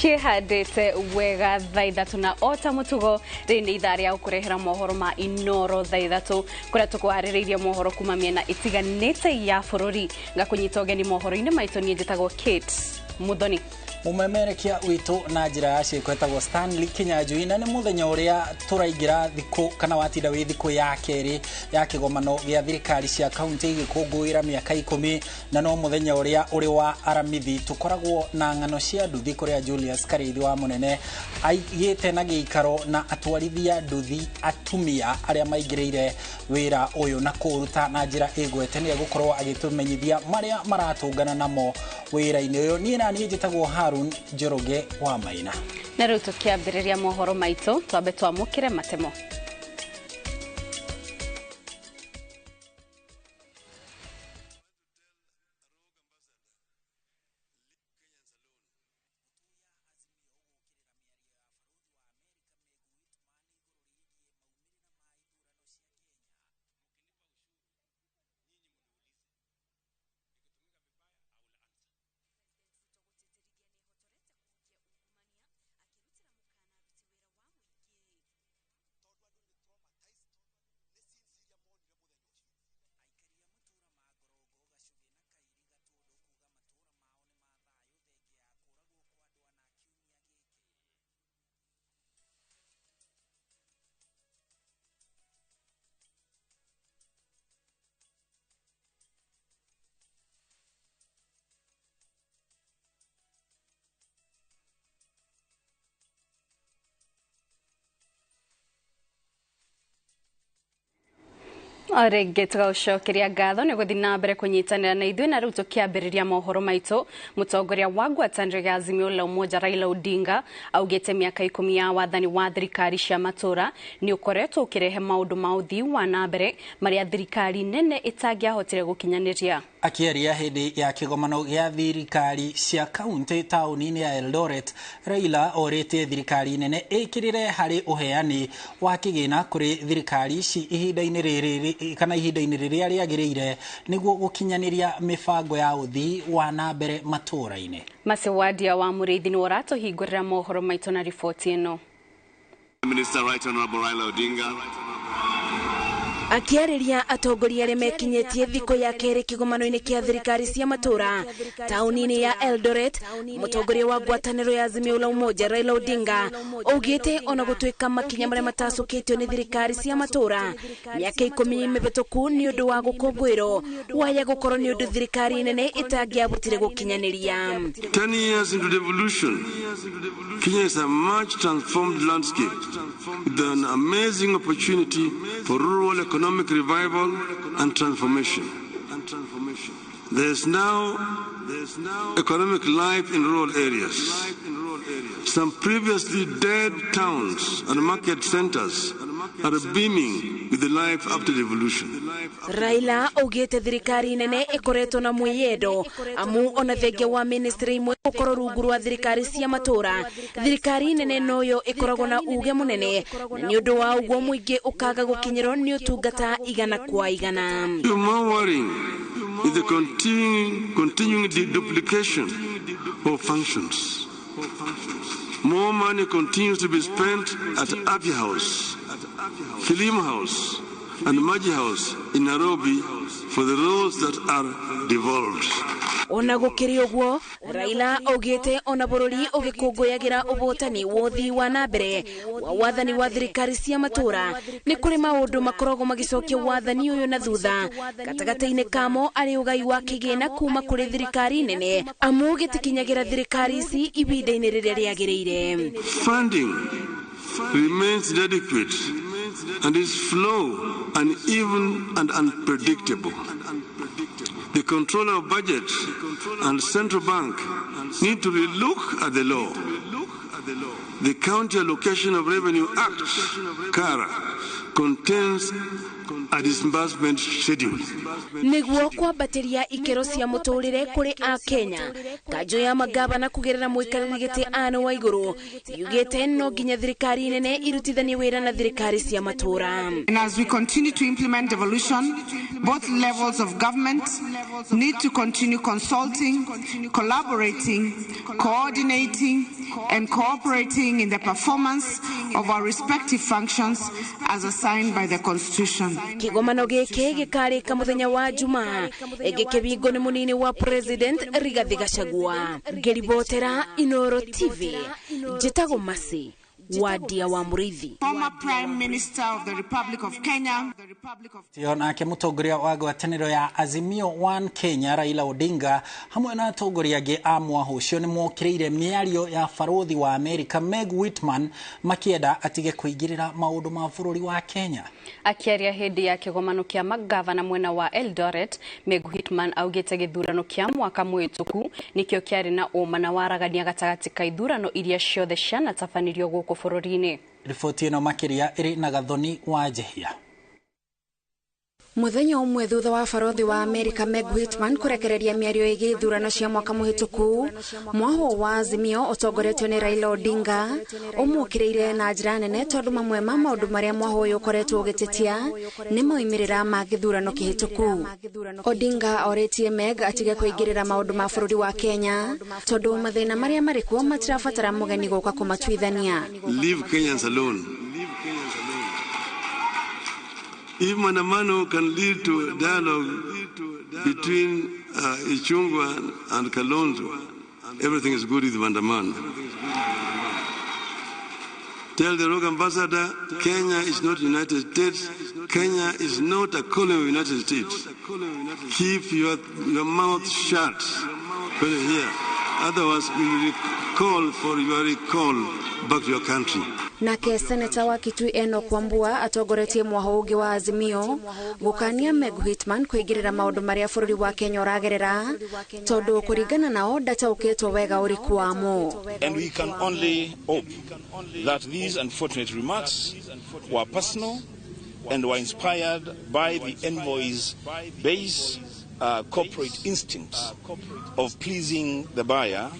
Cihandite wega thaa ithatu na ota mutugo rini ithari ya ukurehera mohoro ma Inooro thaa ithatu kuria tukuhaririirie mohoro kuma miena itiganite ya bururi ngakunyita ugeni mohoro-ini maitu nie njitagwo Kate Muthoni mumemerekia witu na njira ya cikwetagwo Stanley Kinyanjui na ni muthenya uria turaingira thiku kana watinda wi thiku ya keri ya kigomano gya thirikari cia kaunti igikunguira miaka 10 na no muthenya uria uri wa aramithi tukoragwo na ngano cia nduthi kuria Julius Karithi wa munene aigite na giikaro na atwarithia nduthi atumia aria maingirire wira uyu na kuruta na njira igwete ni gukorwo agitumenyithia maria maratungana namo wira-ini uyu ni na ni njitagwo Njoroge wa Maina. Na riu tukiambiriria mohoro maitu twambe twamukire matemo. Aregeta ushokeria gatho ni guthina mbere kunyitanira na ithuĩ na riu tukiambiriria mohoro maitu mutongoria wa ngwatanĩro ya Azimio la Umoja Raila Odinga augite miaka 10 ya wathani wa thirikari cia matura ni ukoretwo ukirehe maundu ma uthii wa na mbere maria thirikari nene itangiahotire gukinyaniria akieria hindi ya kigomano gya thirikari cia kaunti tauni-ini ya Eldoret Raila orete thirikari nene ikirire hari uheani wa kigina kuri thirikari ici ihinda-ini riri kana ihinda-ini riria riagiriire niguo gukinyaniria mibango ya uthii wa na mbere matura-ini. Masewadia wa Muriithi ni uratuhingurira mohoro maitu na ripoti ino. Minister Right Honorable Raila Odinga akiariria atongoria aria mekinyetie thiko ya keri kigomano-ini kia thirikari cia matura tauni-ini ya Eldoret mutongoria wa ngwatanĩro ya Azimio la Umoja Raila Odinga augite ona gutuika makinya maria matacukitio ni thirikari cia matura miaka 10 mibituku ni undu wa gukungwiro waya gukorwo ni undu thirikari nene itangiabutire gukinyaniria. 10 years into devolution, Kenya is a much transformed landscape with an amazing opportunity for rural economic revival and transformation. There is now economic life in rural areas. Some previously dead towns and market centers are beaming with the life after devolution. Raila augite thirikari nene ikoretwo na mwiyedo amu ona thenge wa ministry imwe gukorwo rungu rwa thirikari cia matura thirikari nene noyo ikoragwo na uge munene na ni undu wa uguo muingi ukaga gukinyirwo ni utungata igana kwa igana. With the continuing duplication of functions. More money continues to be spent at Afya House, Filim House, and Maji House in Nairobi for the roles that are devolved. Ona gukiri uguo Raila augite ona bururi ugikunguyagira ubotani wothi wa nambere wa wathani wa thirikari cia matura ni kuri maundu makorogo magicokia wathani uyu na thutha gatagata-ini kamo ari ugai wa kigina kuma kuri thirikari nene amu gitikinyagira thirikari ici ibinda-ini riria riagiriire. Funding remains inadequate and is slow, uneven and unpredictable. The controller of budget and central bank need to relook at the law. The County Allocation of Revenue Act, CARA, contains a disbursement schedule. Niguo kwambatiria ikero cia muturire kuri a Kenya kanjo ya magavana kugerera muikariri giti Anne wa iguru yugite no ginya thirikari nene irutithanie wira na thirikari cia matura. And as we continue to implement devolution, both levels of government need to continue consulting, collaborating, coordinating and cooperating in the performance of our respective functions as assigned by the Constitution. Kigomano giki gikarika muthenya wa Jumaa gikibingo ni munini wa President Rigathi Gachagua. Ngeribotera Inooro TV Jitago Masi Wadia wa Murithi. Former Prime Minister of the Republic of Kenya. Tiona ke mutongoria wa ngwataniro ya Azimio One Kenya Raila Odinga hamwe na atongoria ge amwa hucio ni mokirire miario ya farothi wa America Meg Whitman makienda atige kuigirira maundu ma bururi wa Kenya. Akiaria hindi ya kigomano kia magavana mwena wa Eldoret, Meg Whitman augite githurano kia mwaka mwituku nikio kiari na uma na waragania gatagati ka ithurano iria ciothe cianatabanĩrio gũkũ bũrũri-inĩ. Riboti ĩno makiria iri na Gathoni wa Jehia. Muthenya umwe thutha wa farothi wa America Meg Whitman kurekereria miario igi ithurano cia mwaka muhituku, mwaho wa Azimio utongoretio ni Raila Odinga umukireire na njira nene tondu mamwe ma maundu maria mwaho uyu ukoretwo ugititia ni moimirira ma githurano kihituku. Odinga oretie Meg atige kuigirira maundu ma bururi wa Kenya tondu mathina maria marikuo matirabatara mugeni guka kumatwithania. Leave Kenyans alone. If Manamano can lead to a dialogue between Ichungwa and Kalonzo, everything is good with Mandaman. Tell the Rogue Ambassador, Kenya is not United States. Kenya is not a colony of the United States. Keep your mouth shut when you're here. Otherwise, we will call for your recall back to your country. Nake Senator wa Kitui Enoch Wambua atongoretie mwaho ungi wa Azimio gukania Meg Whitman kuigirira maundu maria bururi wa Kenya uragerera tondu kuringana nao ndataukitwo wega uriku wamo. And we can only hope that these unfortunate remarks were personal and were inspired by the envoy's base corporate instincts of pleasing the buyer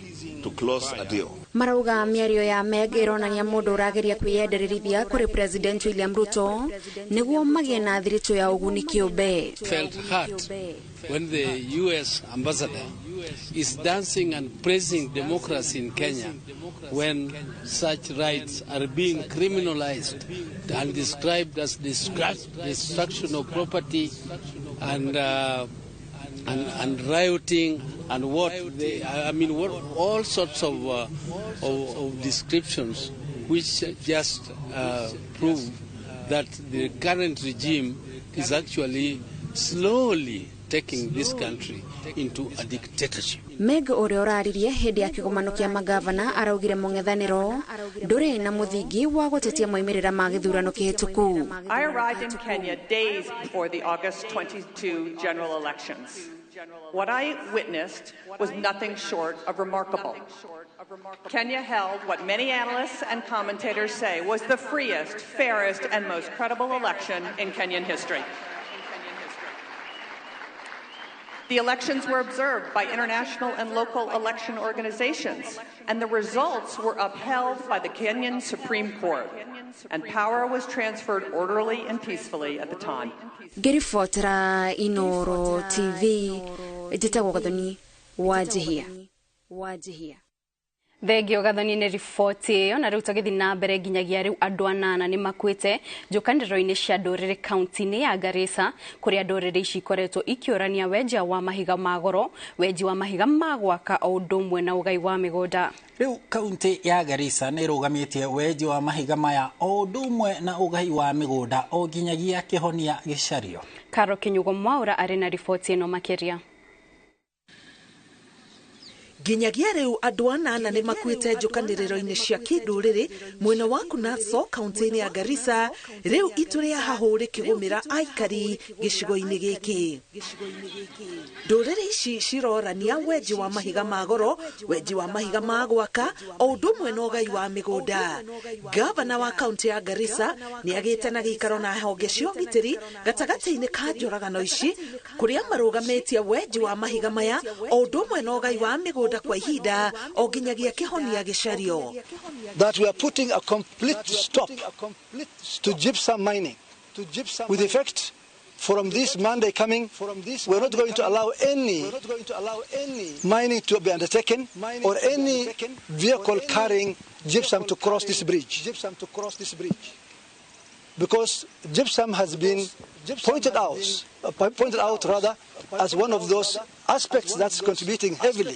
to close a deal. Marauga miario ya Meg ironania mundu urageria kwiyendererithia kuri President William Ruto niguo magie na thirito ya uguni kiumbe. Felt hurt when the US ambassador is dancing and praising democracy in Kenya when such rights are being criminalized and described as destruction of property and rioting and all sorts of descriptions which just prove that the current regime is actually slowly taking this country into a dictatorship. Meg ore oraririe hindi ya kigomano kia magavana araugire mung'ethaniro nduri na muthingi wa gutetia moimirira ma githurano kihituku. I arrived in Kenya days before the August 22 general elections. What I witnessed was nothing short of remarkable. Kenya held what many analysts and commentators say was the freest, fairest, and most credible election in Kenyan history. The elections were observed by international and local election organizations, and the results were upheld by the Kenyan Supreme Court, and power was transferred orderly and peacefully at the time. Gerifotera Inooro TV Jitago Gathoni wa Jehia. Thegio Gathoni ni riboti iyo na riu tugithi na mbere nginyagia riu andu 8 ni makuite njukaniro-ini cia ndurire kaunti-ini ya Garissa kuria ndurire ici ikoretwo ikiorania wenja wa mahiga magoro, wenji wa mahiga magwaka o ndumwe na ugai wa migunda. Riu kaunti ya Garissa ni rugamitie wenji wa mahiga maya o ndumwe na ugai wa migunda o nginyagia kihonia gicario. Karo Kinyugo Mwaura ari na riboti ino makiria. Ginyagia riu andu 8 ni makuite njukaniriro-ini cia kinduriri mwena wa Kunaso kaunti-ini ya Garissa riu ituria hahuri kigumira aikari gicigo-ini giki. Nduriri ici cirorania wenji wa mahiga magoro, wenji wa mahiga magwaka o ndumwe na ugai wa migunda. Gavana wa kaunti ya Garissa ni agite na gikaro na honge cio gitiri gatagati-ini ka njoragano ici kuria marugamitie wenji wa mahiga maya o ndumwe na ugai wa migunda kwa ihinda o nginyagia kihonia gicario. That we are putting a complete stop to gypsum mining with effect from this Monday coming, we're not going to allow any mining to be undertaken or any vehicle carrying gypsum to cross this bridge. Because gypsum has been pointed out as one of those aspects that's contributing heavily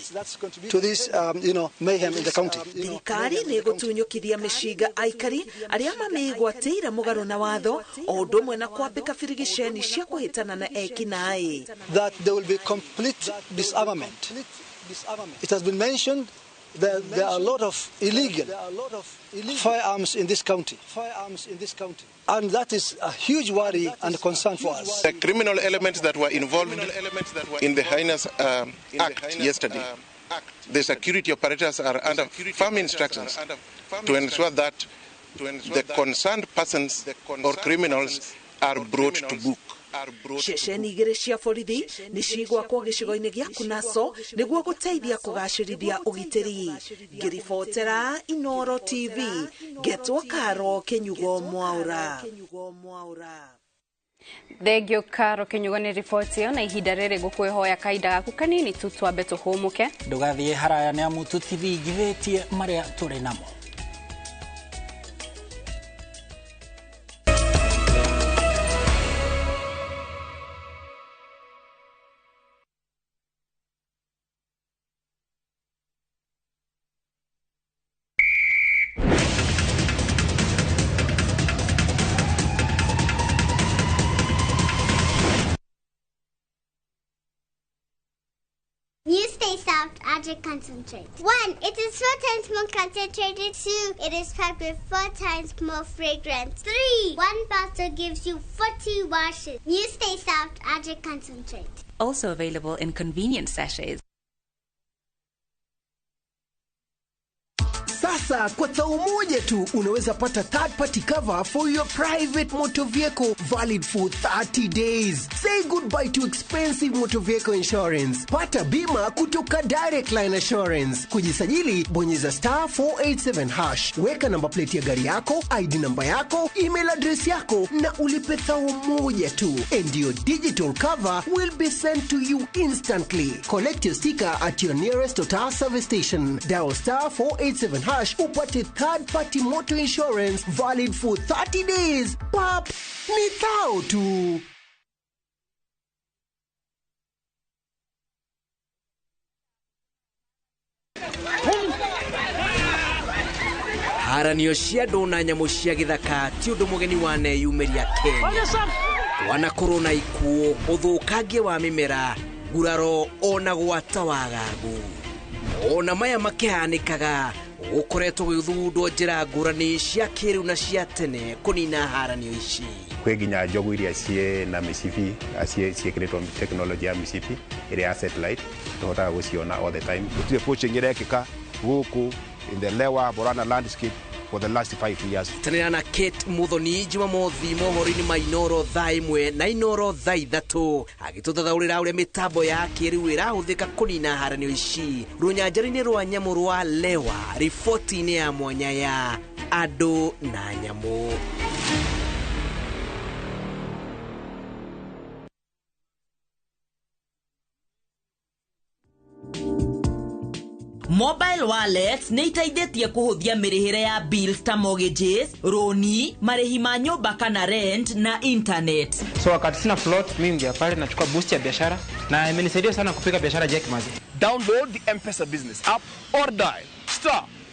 to this mayhem in the county. Thirikari nĩ gũtunyũkithia mĩcinga aikari arĩa mamĩgwatĩire mũgarũ na watho o ũndũ ũmwe na kwambĩka birigiceni cia kũhĩtana na ekinaĩ. That there will be complete disarmament. It has been mentioned that there are a lot of illegal firearms in this county. And that is a huge worry and concern for us. The criminal elements that were involved in the heinous act yesterday, the security operators are under firm instructions to ensure that the concerned persons or criminals are brought to book. Ceceni igĩrĩ cia borithi nĩ cigwakwo gĩcigo-inĩ gĩa Kunaso nĩguo gũteithia kũgacĩrithia ũgitĩri. Ngĩribotera Inooro TV, Getwo Karo Kenyugo Mwaura. Thengio Karo Kenyugo nĩ riboti ĩyo na ihinda rĩrĩ ngũkwĩhoya kahinda gaku kanini tu twambe tũhũmũke. Ndũgathiĩ haraya nĩ amu tũtithingithĩtie marĩa tũrĩ namo. Magic concentrate. 1. It is 4 times more concentrated. 2. It is packed with 4 times more fragrance. 3. 1 bottle gives you 40 washes. New Stay Soft Magic Concentrate. Also available in convenient sachets. Sasa kwa thao moja tu unaweza pata third party cover for your private motor vehicle valid for 30 days. Say goodbye to expensive motor vehicle insurance. Pata bima kutoka Direct Line Assurance. Kujisajili bonyeza *487#. Weka namba plate ya gari yako, ID namba yako, email address yako na ulipe thao moja tu. And your digital cover will be sent to you instantly. Collect your sticker at your nearest Total service station. Dial *487# upate third party motor insurance valid for 30 days. Pap, ni thao tu. Haranio cia ndona nyamũ cia gĩthaka ti ũndũ mũgeni waneyumĩria Kenya. Wanakorwo na ikuũ, ũthũkangia wa mĩmera, nguraro ona gwata wagagu. Ona maya makĩhanĩkaga ũkoretwo gwĩthundwo njĩra ngũrani cia kĩrĩu na cia tene kũnina haranio ici. Kwĩ nginya njogu iria ciĩ na mĩcibi ciĩkĩrĩtwo technology ya mĩcibi ĩrĩa ya satellite tũhotaga gũciona all the time. Gũtirĩ poaching ĩrekĩka gũkũ in the Lewa Borana landscape for the last 5 years. Tanena na Kate Muthoni Jumamothi mohoro-inĩ ma Inooro thaa 1 na Inooro thaa 3 agĩtũthathaũrĩra ũrĩa mĩtambo ya kĩrĩu ĩrahũthĩka kũnina haranio ici rũnyanjara-inĩ rwa nyamũ rwa Lewa, riboti-inĩ ya mwanya ya andũ na nyamũ. Mobile wallets nĩ iteithĩtie kũhũthia mĩrĩhĩre ya bills ta mortgages, roni, marĩhi ma nyũmba kana rent na internet. So wakati sina float, mimi ngia pale nachukua boost ya biashara na imenisaidia sana kupiga biashara Jack Mazi. Download the M-Pesa business app or dial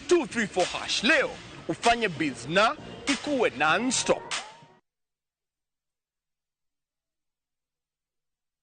*234# leo ufanye bills na ikuwe non-stop.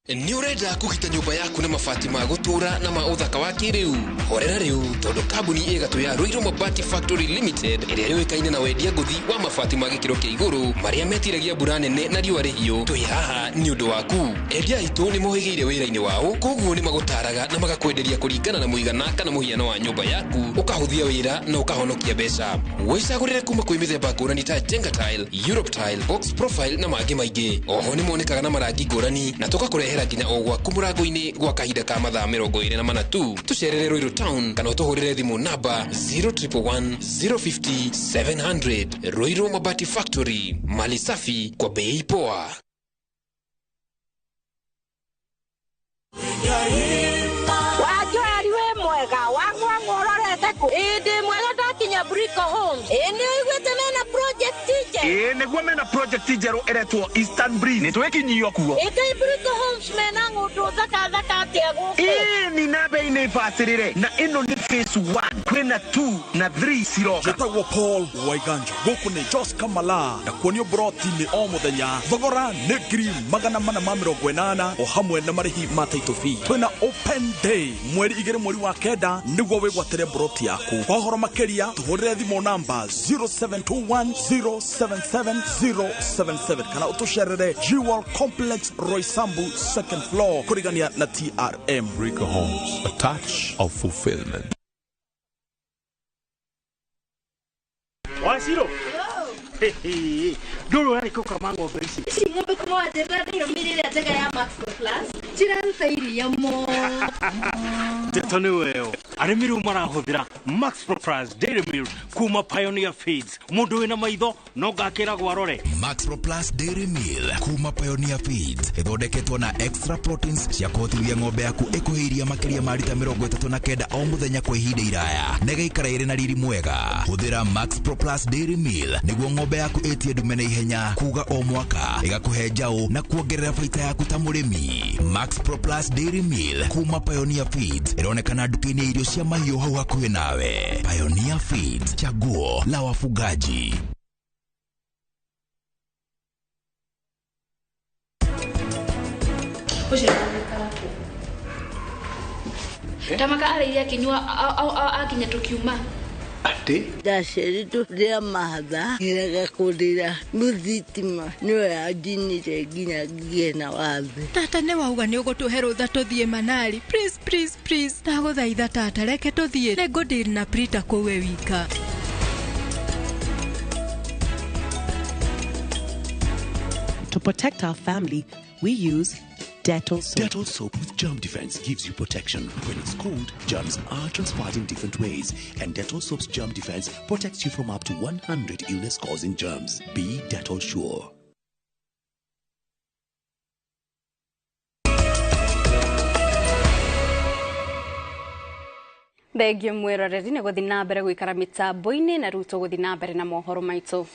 Ni urenda kũgita nyũmba yaku na mabati ma gũtũra na ma ũthaka wa kĩrĩu. Horera rĩu tondũ kambuni ĩgatũ ya Ruiru Mabati Factory Limited ĩrĩa yũĩkaine na wendia ngũthi wa mabati ma gĩkĩro kĩa igũrũ marĩa metiragia mbura nene na riũa rĩhiũ. Twĩ haha nĩ ũndũ waku. Endia aitũ nĩ mohĩgĩire wĩra-inĩ wao, koguo nĩ magũtaraga na magakwenderia kũringana na mũigana kana mũhiano wa nyũmba yaku, ũkahũthia wĩra na ũkahonokia mbeca. Wĩcagũrĩre kuma kwĩ mĩthemba ngũrani ta Jenga Tile, Europe Tile, Box Profile na mangĩ maingĩ. Oho nĩ monekaga na marangi ngũrani na tũgakũrehera nginya o gwaku mũrango-inĩ gwa kahinda ka mathaa 24 tu. Tũcerere Ruiru Town kana ũtũhũrĩre thimũ namba 0111 050 700. Ruiru Mabati Factory, mali safi kwa bei poa. Wajua liwe mwega wangu ngororete ku indi mwega takinya Brico Homes indi igwete mena project teacher negwa mena project teacher eretwo Eastern Breeze nitwekinyio kuo indi Brico Homes mena ngutu thaka atego ni nabe ine fasirire na ino ni phase 1 kwena 2 na 3 siroka jetagwo Paul Waiganja guku ni Jos Kamala na kuonio broti ni o muthenya thogora ni ngiri 480 o hamwe na marihi ma title fee twina open day mweri 2 mweri wa kenda niguo wigwatere broti yaku kwa horo makeria tuhurire thimo namba 0721077077 kana utusherere Jewel Complex Roysambu second floor kurigania na TRM. Brico Homes, a touch of fulfillment. Wasiro. Duro yari koka mango besi. Si ngombe kuma ajenda ndio mimi ataka ya Max Plus. Chira sairi ya mo. Detone weo. Arimiru marahuthira Max Plus Dairy Milk kuma Pioneer Feeds. Mundu wina maitho no gakira gwarore. Max Plus Dairy Milk kuma Pioneer Feeds. Ithondeketwo na extra proteins cia kuhotithia ng'ombe yaku ikuhiria makiria ma lita 39 o muthenya kwa ihinda iraya. Nega ikara iri na riri mwega. Huthira Max Plus Dairy Milk niguo ng'ombe yaku etie dume na ihenya kuga o mwaka igakuhe njau na kuongerera baita yaku ta murimi. Max Plus Dairy Milk kuma Pioneer Feeds ironekana duka-ini irio cia mahiũ hau hakuhĩ nawe. Pioneer Feeds, chaguo la wafugaji. Tamaka aliya kinywa akinya tukiuma. Ati? Dasheri tu dia mahadha kiraga kudira muzitima niwe ajinire ginya giena wathe. Tata ne wauga ni ugutuhero tha tuthie Manali. Please. Ndaguthaitha tata reke tuthie. Nego ndiri na Prita kowe wika. To protect our family, we use Dettol soap. Dettol soap with germ defense gives you protection. When it's cold, germs are transferred in different ways, and Dettol soap's germ defense protects you from up to 100 illness-causing germs. Be Dettol sure. Thegio mwiroreri ni guthi na mbere gwikara mitambo-ini na Ruto guthi na mbere na mohoro maitu.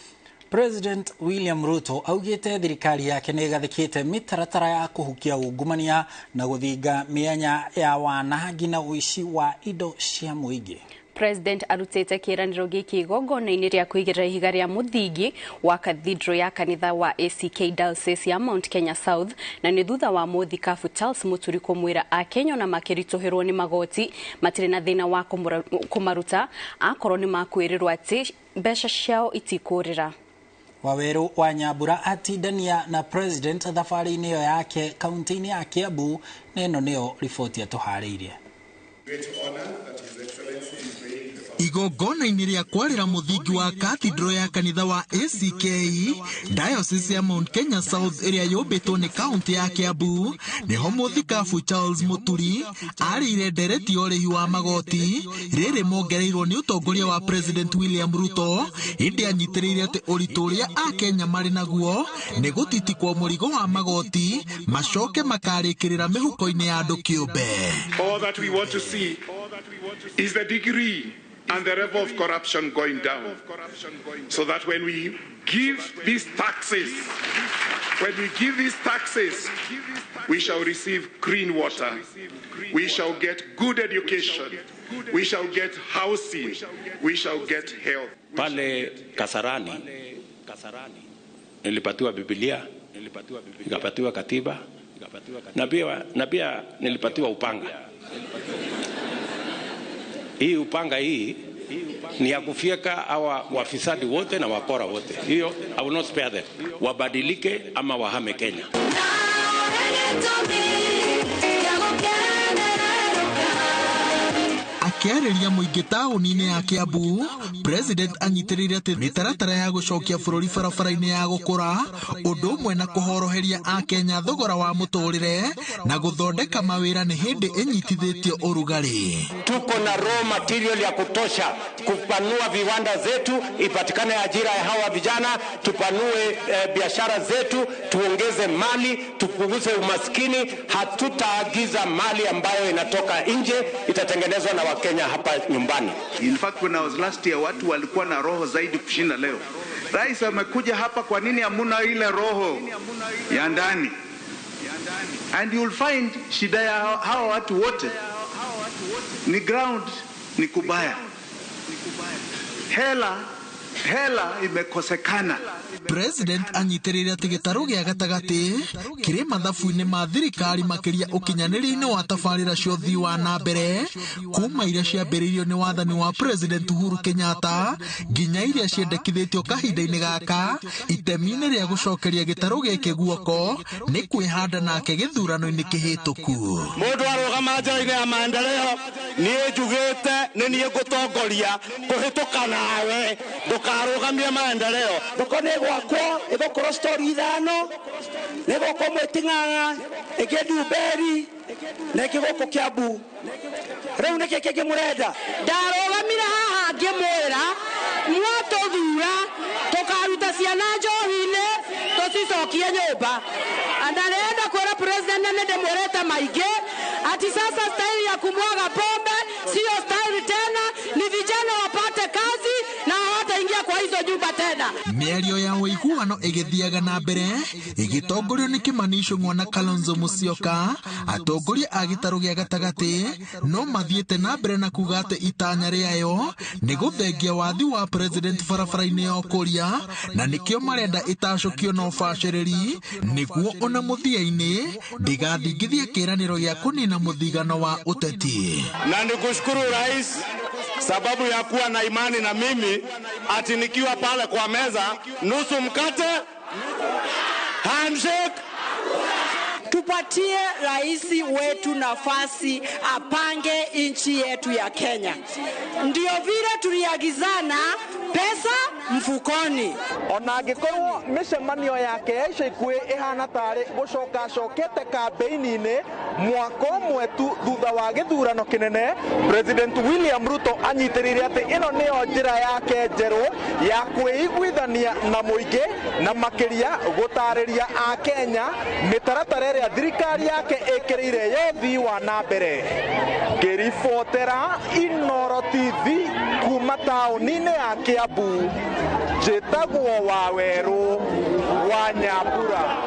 President William Ruto augite thirikari yake ni gathikite mitaratara ya kuhukia ungumania na guthinga mianya ya wanangi na uici wa indo cia muingi. President arutete kiraniro giki igongona-ini ria kuigirira ihiga ria muthingi wa cathedral ya kanitha wa ACK Diocese ya Mount Kenya South na ni thutha wa muthikabu Charles Muturi kumwira Akenya na makirituhirwo ni magoti matire na thina wa kumaruta akorwo ni makwirirwo ati mbeca ciao itikurira. Waweru wa Nyambura atindania na President thabari-ini yo yake kaunti-ini ya Kiambu. Neno niyo ripoti atuhariirie. Igongona-ini ria kwarira muthingi wa cathedral ya kanitha wa ACK Diocese ya Mount Kenya South area yobetwo ni kaunti ya Kiambu niho muthikabu Charles Muturi arire ndereti orihi wa magoti riri mongereirwo ni utongoria wa President William Ruto indi anyitiriire ati uritu uria Akenya mari naguo ni gutitikwo murigo wa magoti macoke makarikirira mihuko-ini ya andu kiumbe. All that we want to see is the degree and the level of corruption going down, so that when we give these taxes, we shall receive clean water, we shall get good education, we shall get housing, we shall get health. Pale Kasarani nilipatiwa Biblia, nikapatiwa katiba, na pia nilipatiwa upanga. Hii upanga hii ni ya kufyeka hawa wafisadi wote na wakora wote. Hiyo I will not spare them. Wabadilike ama wahame Kenya. Akiarĩria mũingĩ taũni-inĩ ya Kiambu, President anyitirĩire atĩ mĩtaratara ya gũcokia bũrũri barabara-inĩ ya gũkũra ũndũ ũmwe na kũhoroheria Akenya thogora wa mũtũrĩre na gũthondeka mawĩra nĩ hĩndĩ ĩnyitithĩtio ũrugarĩ. Tuko na raw material ya kutosha kupanua viwanda zetu, ipatikane ajira ya hawa vijana, tupanue biashara zetu, tuongeze mali, tupunguze umaskini. Hatutaagiza mali ambayo inatoka nje, itatengenezwa na Wakenya hapa nyumbani. In fact, when I was last year, watu walikuwa na roho zaidi kushinda leo. Rais amekuja hapa, kwa nini hamuna ile roho ya ndani? And you'll find shida ya hawa watu wote ni ground, ni kubaya. Hela imekosekana. President anyitĩrĩire atĩ gĩtarũ gĩa gatagatĩ kĩrĩ mathabu-inĩ ma thirikari makĩria ũkinyanĩria-inĩ wa tabarĩra cia ũthii wa na mbere kuma iria ciambĩrĩirio nĩ wathani wa President Uhuru Kenyatta nginya iria ciendekithĩtio kahinda-inĩ gaka itemi-inĩ rĩa gũcokeria gĩtarũ gĩkĩ guoko nĩ kwĩhanda nake gĩthurano-inĩ kĩhĩtũku. Mũndũ arũgama njĩra-inĩ ya maendeleo, niĩ njugĩte nĩ niĩ ngũtongoria kũhĩtũka nawe, ndũkarũgamie maendeleo. Gwakwa igokoro story ithano negoko Mweting'ang'a Egedumberi na igoko Kiambu. Rĩu nĩkĩ kĩngĩ mũrenda? Ndarũgamire haha ngĩmwĩra mwatũthura tũkaruta ciana njohi-inĩ tũcicokie nyũmba. Ndarenda kwĩra president nĩ ndĩmwĩrĩte maingĩ ati sasa style ya kumwaga pombe sio style tena, ni vijana wapate kazi na hawataingia kwa hizo nyumba tena. Mĩario ya ũiguano ĩgĩthiaga na mbere ĩgĩtongorio nĩ Kimani Ichung'wa na Kalonzo Musyoka, atongoria a gĩtarũ gĩa gatagatĩ no mathiĩte na mbere na kuga atĩ itanya rĩayo nĩ gũthengia wathi wa president barabara-inĩ ya ũkũria, na nĩkĩo marenda ĩtacũkio na ũbacĩrĩri nĩguo ona mũthia-inĩ ndĩgathingithia kĩĩranĩro gĩa kũnina mũthigano wa ũteti. Na nikushukuru rais sababu ya kuwa na imani na mimi ati nikiwa pale kwa meza nusu mkate handshake. Tupatie rais wetu nafasi apange nchi yetu ya Kenya. Ndio vile tuliagizana pesa mfukoni. Ona angĩkorwo mĩcemanio yake ica ikuhĩ ĩhana tarĩ gũcoka-cokete kambĩini-inĩ mwaka ũmwe tu thutha wa gĩthurano kĩnene, President William Ruto anyitĩrĩire atĩ ĩno nĩyo njĩra yake njerũ ya kwĩiguithania na mũingĩ na makĩria gũtarĩria a Kenya mĩtaratara ĩrĩa thirikari yake ĩkĩrĩire ya ũthii wa na mbere. Ngĩribotera Inooro TV kuma taũni-inĩ ya Kiambu, njĩtagwo Wawerũ wa Nyambura.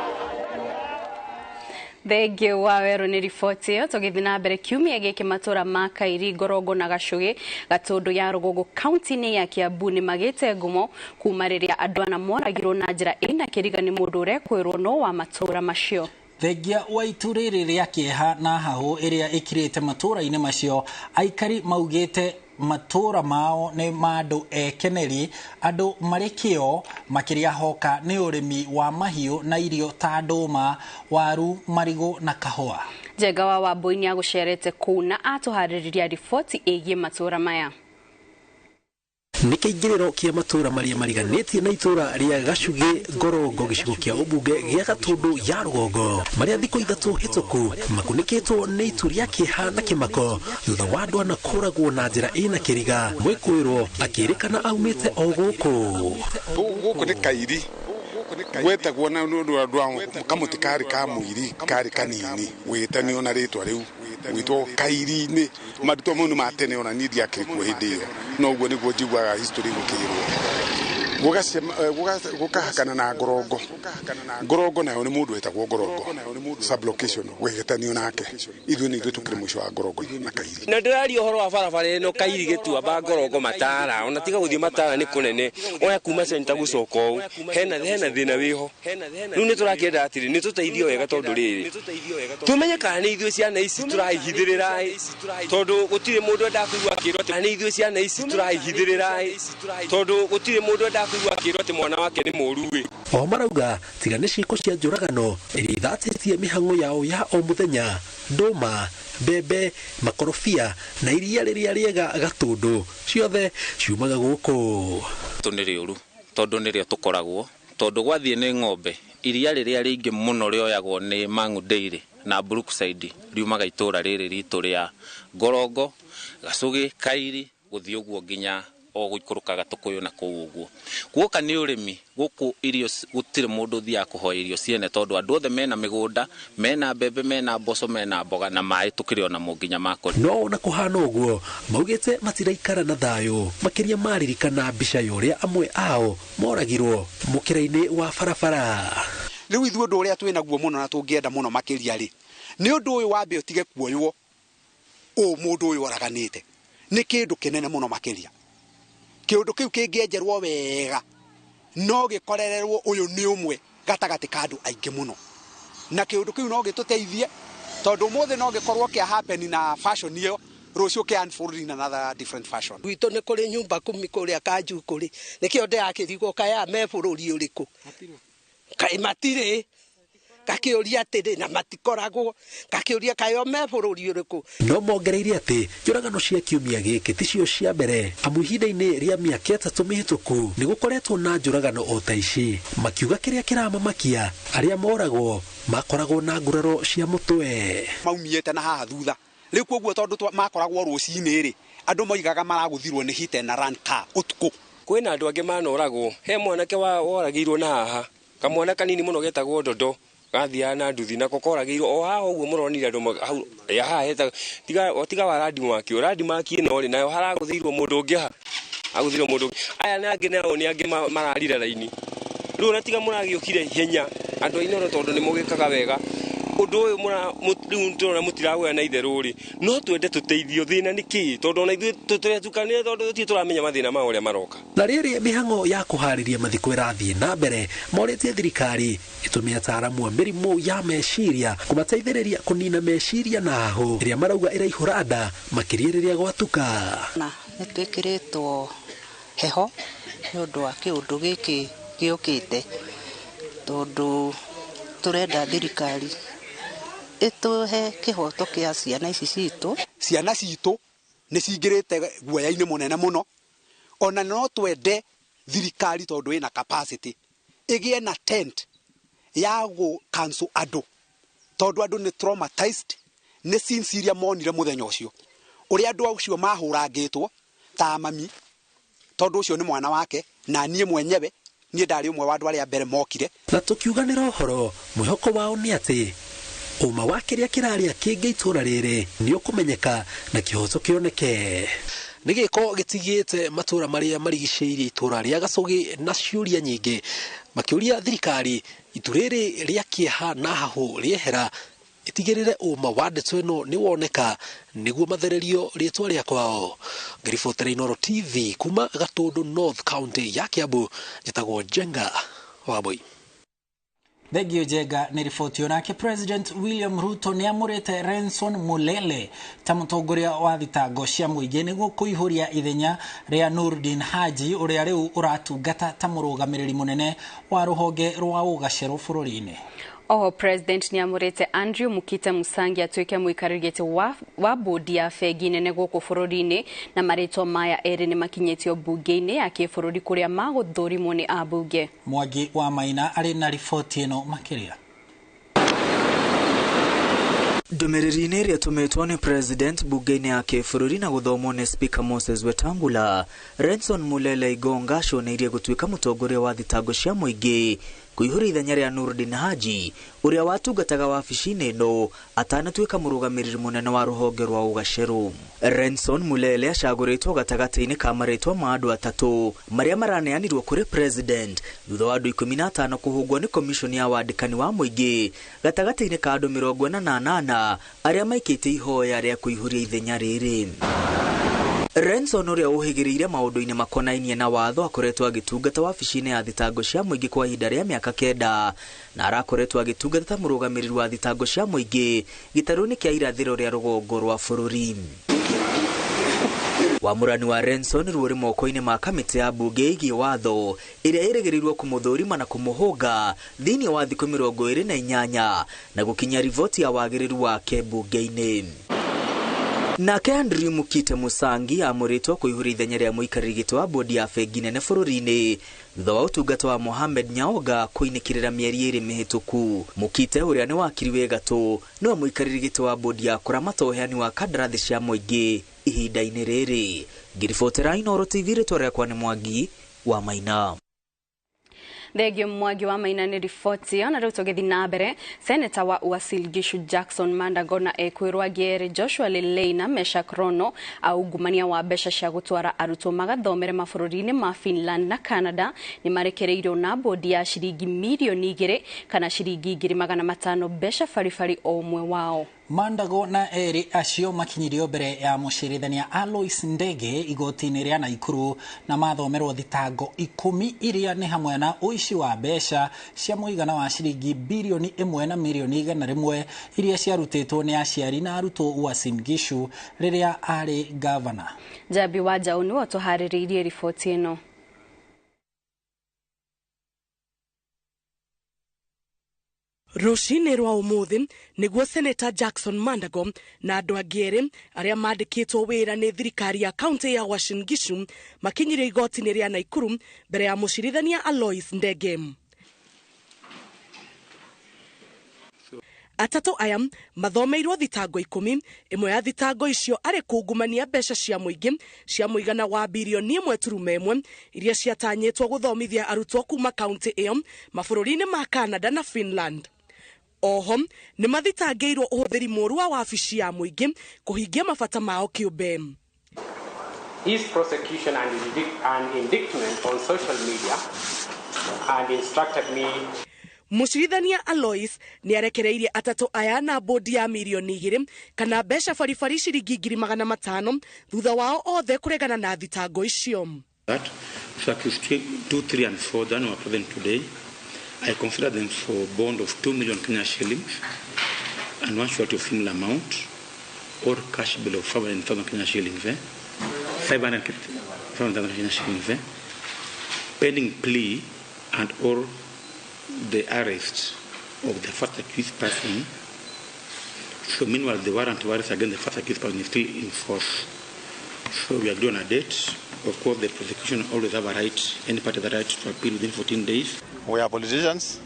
Thengio Wawerũ nĩ riboti ĩyo. Tũgĩthiĩ na mbere kiumia gĩkĩ matũra ma Kairi, Ngorongo na Gacũgĩ Gatũndũ ya Rũgũgũ kaunti-inĩ ya Kiambu nĩ magĩte ngumo kuma rĩrĩa andũ ana moragirwo na njĩra ĩna kĩriga nĩ mũndũ ũrekwĩrwo no wa matũra macio. Thengia wa itu rĩrĩ rĩa kĩeha na hahũ ĩrĩa ĩkirĩte matũra-inĩ macio, aikari maugĩte matũra mao nĩ mandũ ekeneri, andũ marĩ kĩo makĩria hoka nĩ ũrĩmi wa mahiũ na irio ta ndũma, waru, marigũ na kahũa. Njenga wa Wambui nĩ agũcerete kũu na atũharĩrĩria riboti ĩgiĩ matũra maya. Nĩ kĩingĩrĩro kĩa matũra marĩa mariganĩtie na itũra rĩa Gacũgĩ, Ngorongo, gĩcigo kĩa ũmbunge gĩa Gatũndũ ya Rũgongo, marĩa thikũ ithatũ hĩtũku makunĩkĩtwo nĩ itu rĩa kĩeha na kĩmako thutha wa andũ ana kũragwo na njĩra ĩna kĩriga, mwĩkũĩrwo akĩrĩkana aumĩte o gũkũ. Gũkũ nĩ Kairi gwetagwo na nũndũ andũ kamũtĩ karĩ ka mũiri karĩ kanini gwĩtanio na rĩtwa rĩu gwĩtwo Kairi-inĩ. Marutwo mau nĩ ma tene ona niĩ ndiakĩrĩ kuo hĩndĩ ĩyo, no ũguo nĩguo njiguaga history gũkĩrwo. Gũkahakana na Ngorongo. Ngorongo nayo nĩ mũndũ wetagwo Ngorongo sublocation gwĩtanio nake. Ithuĩ nĩ ithuĩ tũkĩrĩ mũico wa Ngorongo na Kairi. Na ndĩraria ũhoro wa barabara ĩno Kairi Gĩtuamba Ngorongo Matara, ona tiga gũthiĩ Matara nĩ kũnene, oya kuma center gũcoka ũũ hena thĩna wĩho. Rĩu nĩ tũrakĩenda atĩrĩ nĩ tũteithio wega tondũ rĩrĩ tũmenye kana nĩ ithuĩ ciana ici tũrahithĩrĩra, tondũ gũtirĩ mũndũ endaga kũigua akĩrwo atĩ nĩ ithuĩ ciana ici tũrahithĩrĩra, tondũ gũtirĩ mũndũ endaga kũigua akĩrwo atĩ mwana wake nĩ mũru. O marauga tiga nĩ ciĩko cia njũragano ĩrĩa ithatĩtie mĩhang'o yao ya o mũthenya, ndũma, mbembe, makorobia na iria rĩrĩa rĩega Gatũndũ ciothe ciumaga gũkũ. Nĩ rĩũru tondũ nĩrĩo tũkoragwo, tondũ gwathiĩ nĩ ng'ombe, iria rĩrĩa rĩingĩ mũno rĩoyagwo nĩ Mang'u Dairy na Brookside riumaga itũra rĩrĩ ritũ rĩa Ngorongo, Gacũgĩ, Kairi gũthiĩ ũguo nginya o guikurukaga tukuyu na kuu uguo guoka ni urimi guku irio gutire mundu thia kuhoya irio ciene tondu andu othe mena migunda mena mbembe mena mboco mena mboga na mai tukire ona munginya makori no na kuhana uguo maugite matiraikara na thayo makiria maririkana mbica yuria amwe ao moragirwo mukira-ini wa barabara riu ithuĩ ũndũ ũrĩa twĩnaguo mũno na tũngĩenda mũno makĩria rĩ nĩ ũndũ ũyũ wambe ũtige kuoywo mũndũ ũyũ oraganĩte nĩ kĩndũ kĩnene mũno makĩria kĩndũ kĩu kĩngĩenjerwo wega no gĩkorererwo ũyũ nĩ ũmwe gatagatĩ ka andũ aingĩ mũno na kĩndũ kĩu no gĩtũteithie tondũ ũmũthĩ no gĩkorwo kĩa happen na fashion ĩyo rũciũ kĩa unfold in another different fashion gwitũ nĩ kũrĩ nyũmba 10 kũrĩa Kanju kũrĩ nĩkĩo ndĩrakĩrigwo kaya me bũrũri ũrĩkũ kai matirĩ gakĩũria atĩrĩ na matikoragwo gakĩũria kayo me bũrũri ũrĩkũ no mongereire atĩ njũragano cia kiumia gĩkĩ ticio cia mbere amu ihinda-inĩ rĩa mĩaka 3 mĩhĩtũku nĩ gũkoretwo na njũragano o ta ici makiuga kĩrĩa kĩramamakia arĩa moragwo makoragwo na nguraro cia mũtwe maumiĩte na haha thutha rĩu koguo tondũ makoragwo rũcinĩ rĩ andũ moigaga maragũthirwo nĩ hit and run car ũtukũ kwĩna andũ angĩ manoragwo he mwanake woragirwo na haha kamwana kanini muno getagwo Ndondo gathia na nduthi na kokoragirwo o haha uguo muronire andu hau ya haha heta tiga wa radi maki no ri nayo haraguthirwo mundu ungi ha aguthirwo mundu aya na angi nao ni angi mararira raini riu na tiga muragiukire ihenya andu Inooro tondu ni mugikaga wega undu uyu riu ndona mutiragoya na itheru ri no twende tuteithio thina niki tondu na ithuĩ tuturetukania tondu tuti turamenya mathina ma uria maroka na rĩrĩ mĩhang'o ya kũharĩria mathiko ĩrathiĩ na mbere morĩtie thirikari ĩtũme ataaramu a mĩrimũ ya meciria kũmateithĩrĩria kũnina meciria na hahũ ĩrĩa marauga ĩraihũra nda makĩria rĩrĩa gwatuka na nĩtwĩkĩrĩtwo heho nĩ ũndũ wa kĩũndũ gĩkĩ gĩũkĩte tondu turenda thirikari ituhe kihoto kia ciana ici citũ nĩ cingĩrĩte guoya-inĩ mũnene mũno ona no twende thirikari tondu ĩna capacity ĩgĩe na tent ya gũ cancel andũ tondu andũ nĩ traumatized nĩ sincerely monire mũthenya ũcio ũrĩa andũ acio mahũrangĩtwo ta mami tondu ũcio nĩ mwana wake na niĩ mwenyewe niĩ ndarĩ ũmwe wa andũ arĩa mbere mokire na tũkiuganĩra ũhoro mwĩhoko wao nĩ atĩ uma wa kĩrĩa kĩrarĩa kĩngĩ itũra rĩrĩ nĩ ũkũmenyeka na kĩhoto kĩoneke nĩ gĩko gĩtigĩte matũra marĩa marigicĩirie itũra rĩa Gacũgĩ na ciũria nyingĩ makĩũria thirikari itu rĩrĩ rĩa kĩeha na hahũ rĩehera itigĩrĩre uma wa ndeto ĩno nĩ woneka nĩguo mathererio rĩtwa rĩa kwao ngĩribotera Inooro TV kuma Gatũndũ North County ya Kiambu njĩtagwo Jenga Wambui. Thegio Jega nĩ riboti onake President William Ruto nĩ amũrĩte Renson Mulele ta mũtongoria wa thitango cia mũingĩ nĩguo kũihũria ithenya rĩa Nurdin Haji ũrĩa rĩu ũratungata ta mũrũgamĩrĩri mũnene wa rũhonge rwa ũgacerũ bũrũri-inĩ. Oho President ni amurete Andrew Mukita Musangi atuike muikarĩrĩte wa bodi ya bengi nene gũkũ bũrũri-inĩ na marĩtwa maya erĩ nĩ makinyĩtio bunge-inĩ ya kĩbũrũri kũrĩa magũthũrimwo nĩ ambunge. Mwangi wa Maina arĩ na riboti ĩno makĩria. Ndũmĩrĩri-inĩ ĩrĩa ĩtũmĩtwo nĩ President bunge-inĩ ya kĩbũrũri na gũthomwo nĩ Speaker Moses Wetangula, Renson Mulele Igonga aconeirie gũtuĩka mũtongoria wa thitango cia mũingĩ kũihũria ithenya rĩa Nurdin Haji ũrĩa watungataga wabici-inĩ ĩno atanatuĩka mũrũgamĩrĩri mũnene wa rũhonge rwa ũgacerũ. Renson Mulele acagũrĩtwo gatagatĩ-inĩ ka marĩtwa ma andũ atatũ marĩa maraneanirwo kũrĩ President thutha wa andũ 15 kũhũngwo nĩ komishoni ya wandĩkani wa mũingĩ gatagatĩ-inĩ ka andũ 48 arĩa maikĩte ihoya rĩa kũihũria ithenya rĩrĩ. Renson ũrĩa ũhĩgĩrĩire maũndũ-inĩ makonainie na watho akoretwo agĩtungata wabici-inĩ ya thitango cia mũingĩ kwa ihinda rĩa mĩaka 9 na arakoretwo agĩtungata ta mũrũgamĩrĩri wa thitango cia mũingĩ gĩtarũ-inĩ kĩa irathĩro rĩa rũgongo rwa bũrũri. Wamũrani wa Renson rũrĩ moko-inĩ ma kamĩtĩ ya bunge ĩgiĩ watho ĩrĩa ĩrĩgĩrĩirwo kũmũthũrima na kũmũhũnga thĩinĩ wa thikũ 28 na gũkinya riboti ya wagĩrĩru wake bunge-inĩ. Nake Andrew Mukita Musangi amũrĩtwo kũihũria ithenya rĩa mũikarĩri gĩtĩ wa bodi ya bengi nene bũrũri-inĩ thutha wa ũtungata wa Mohamed Nyaoga kũinĩkĩrĩra mĩeri 2 mĩhĩtũku. Mukita ũrĩa nĩ wakiri wĩ gatũ nĩwe mũikarĩri gĩtĩ wa bodi ya kũramata ũheani wa kandarathi cia mũingĩ ihinda-inĩ rĩrĩ. ngiribotera Inooro TV ritore kwa ni Mwangi wa Maina. Thegio Mwangi wa Maina ni riboti yo na riu tugithi na mbere. Seneta wa Uasin Gishu Jackson Mandago na ekwirwa Gere Joshua Leleina Meshak Rono aungumania wa mbeca cia gutwara arutwo magathomere mabũrũri-inĩ ma Finland na Canada ni marekereirio na bodi ya ciringi milioni 2 kana ciringi 500 mbeca baribari o umwe wao. Mandago na eri acio makinyirio mbere ya mucirithania Alois Ndege igoti-inĩ ria Naikuru na mathomerwo thitango 10 iria ni hamwe na uici wa mbeca cia muigana wa ciringi bilioni 1 na milioni 101 iria ciarutĩtwo ni aciari na arutwo Uasin Gishu riria ari governor. Jabi Wajau ni watuharĩrĩirie riboti ĩno. Rucini rwa umuthi niguo Seneta Jackson Mandago na andu angĩ aria mandĩkĩtwo wĩra nĩ thirikari ya kaunti ya Uasin Gishu makinyire igoti-inĩ ria Naikuru mbere ya mucirithania Alois Ndege. Atatu aya mathomeirwo thitango 10, imwe ya thitango icio ari kungumania mbeca cia muingi cia muigana wa bilioni 1.1 iria ciatanyĩtwo guthomithia arutwo kuma kaunti iyo mabũrũri-inĩ ma Canada na Finland. Oho ni mathitangĩirwo ũhũthĩri mũru wa wabici ya muingi kuhingia mabata mao kĩũmbe. His prosecution and indictment on social media and instructed me. Mucirithania Alois ni arekereirie atatu aya na bodi ya milioni 2 kana mbeca baribari ciringi 500 thutha wao othe kuregana na thitango icio. That factors 2, 3 and 4 that were present today, I consider them for bond of 2 million Kenya shillings and one short of similar amount or cash bill of 500,000 Kenya shillings. 500,000 Kenya shillings. Pending plea and or the arrest of the first accused person. So meanwhile the warrant to arrest against the first accused person is still in force. So we agree on a date. Of course the prosecution always have a right, any party the right to appeal within 14 days. We are politicians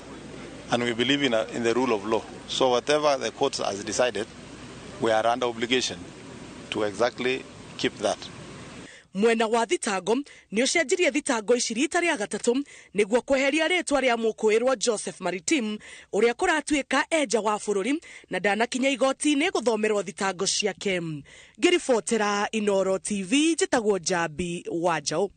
and we believe in the rule of law. So whatever the court has decided, we are under obligation to exactly keep that. Mwena wa thitango ni ucenjirie thitango ici rita ria gatatu niguo kweheria ritwa ria mukwirwo Joseph Maritim uria kuratuika eja wa bururi na ndanakinya igoti-inĩ guthomerwo thitango ciake. Ngiribotera Inooro TV njitagwo Jabi Wajau.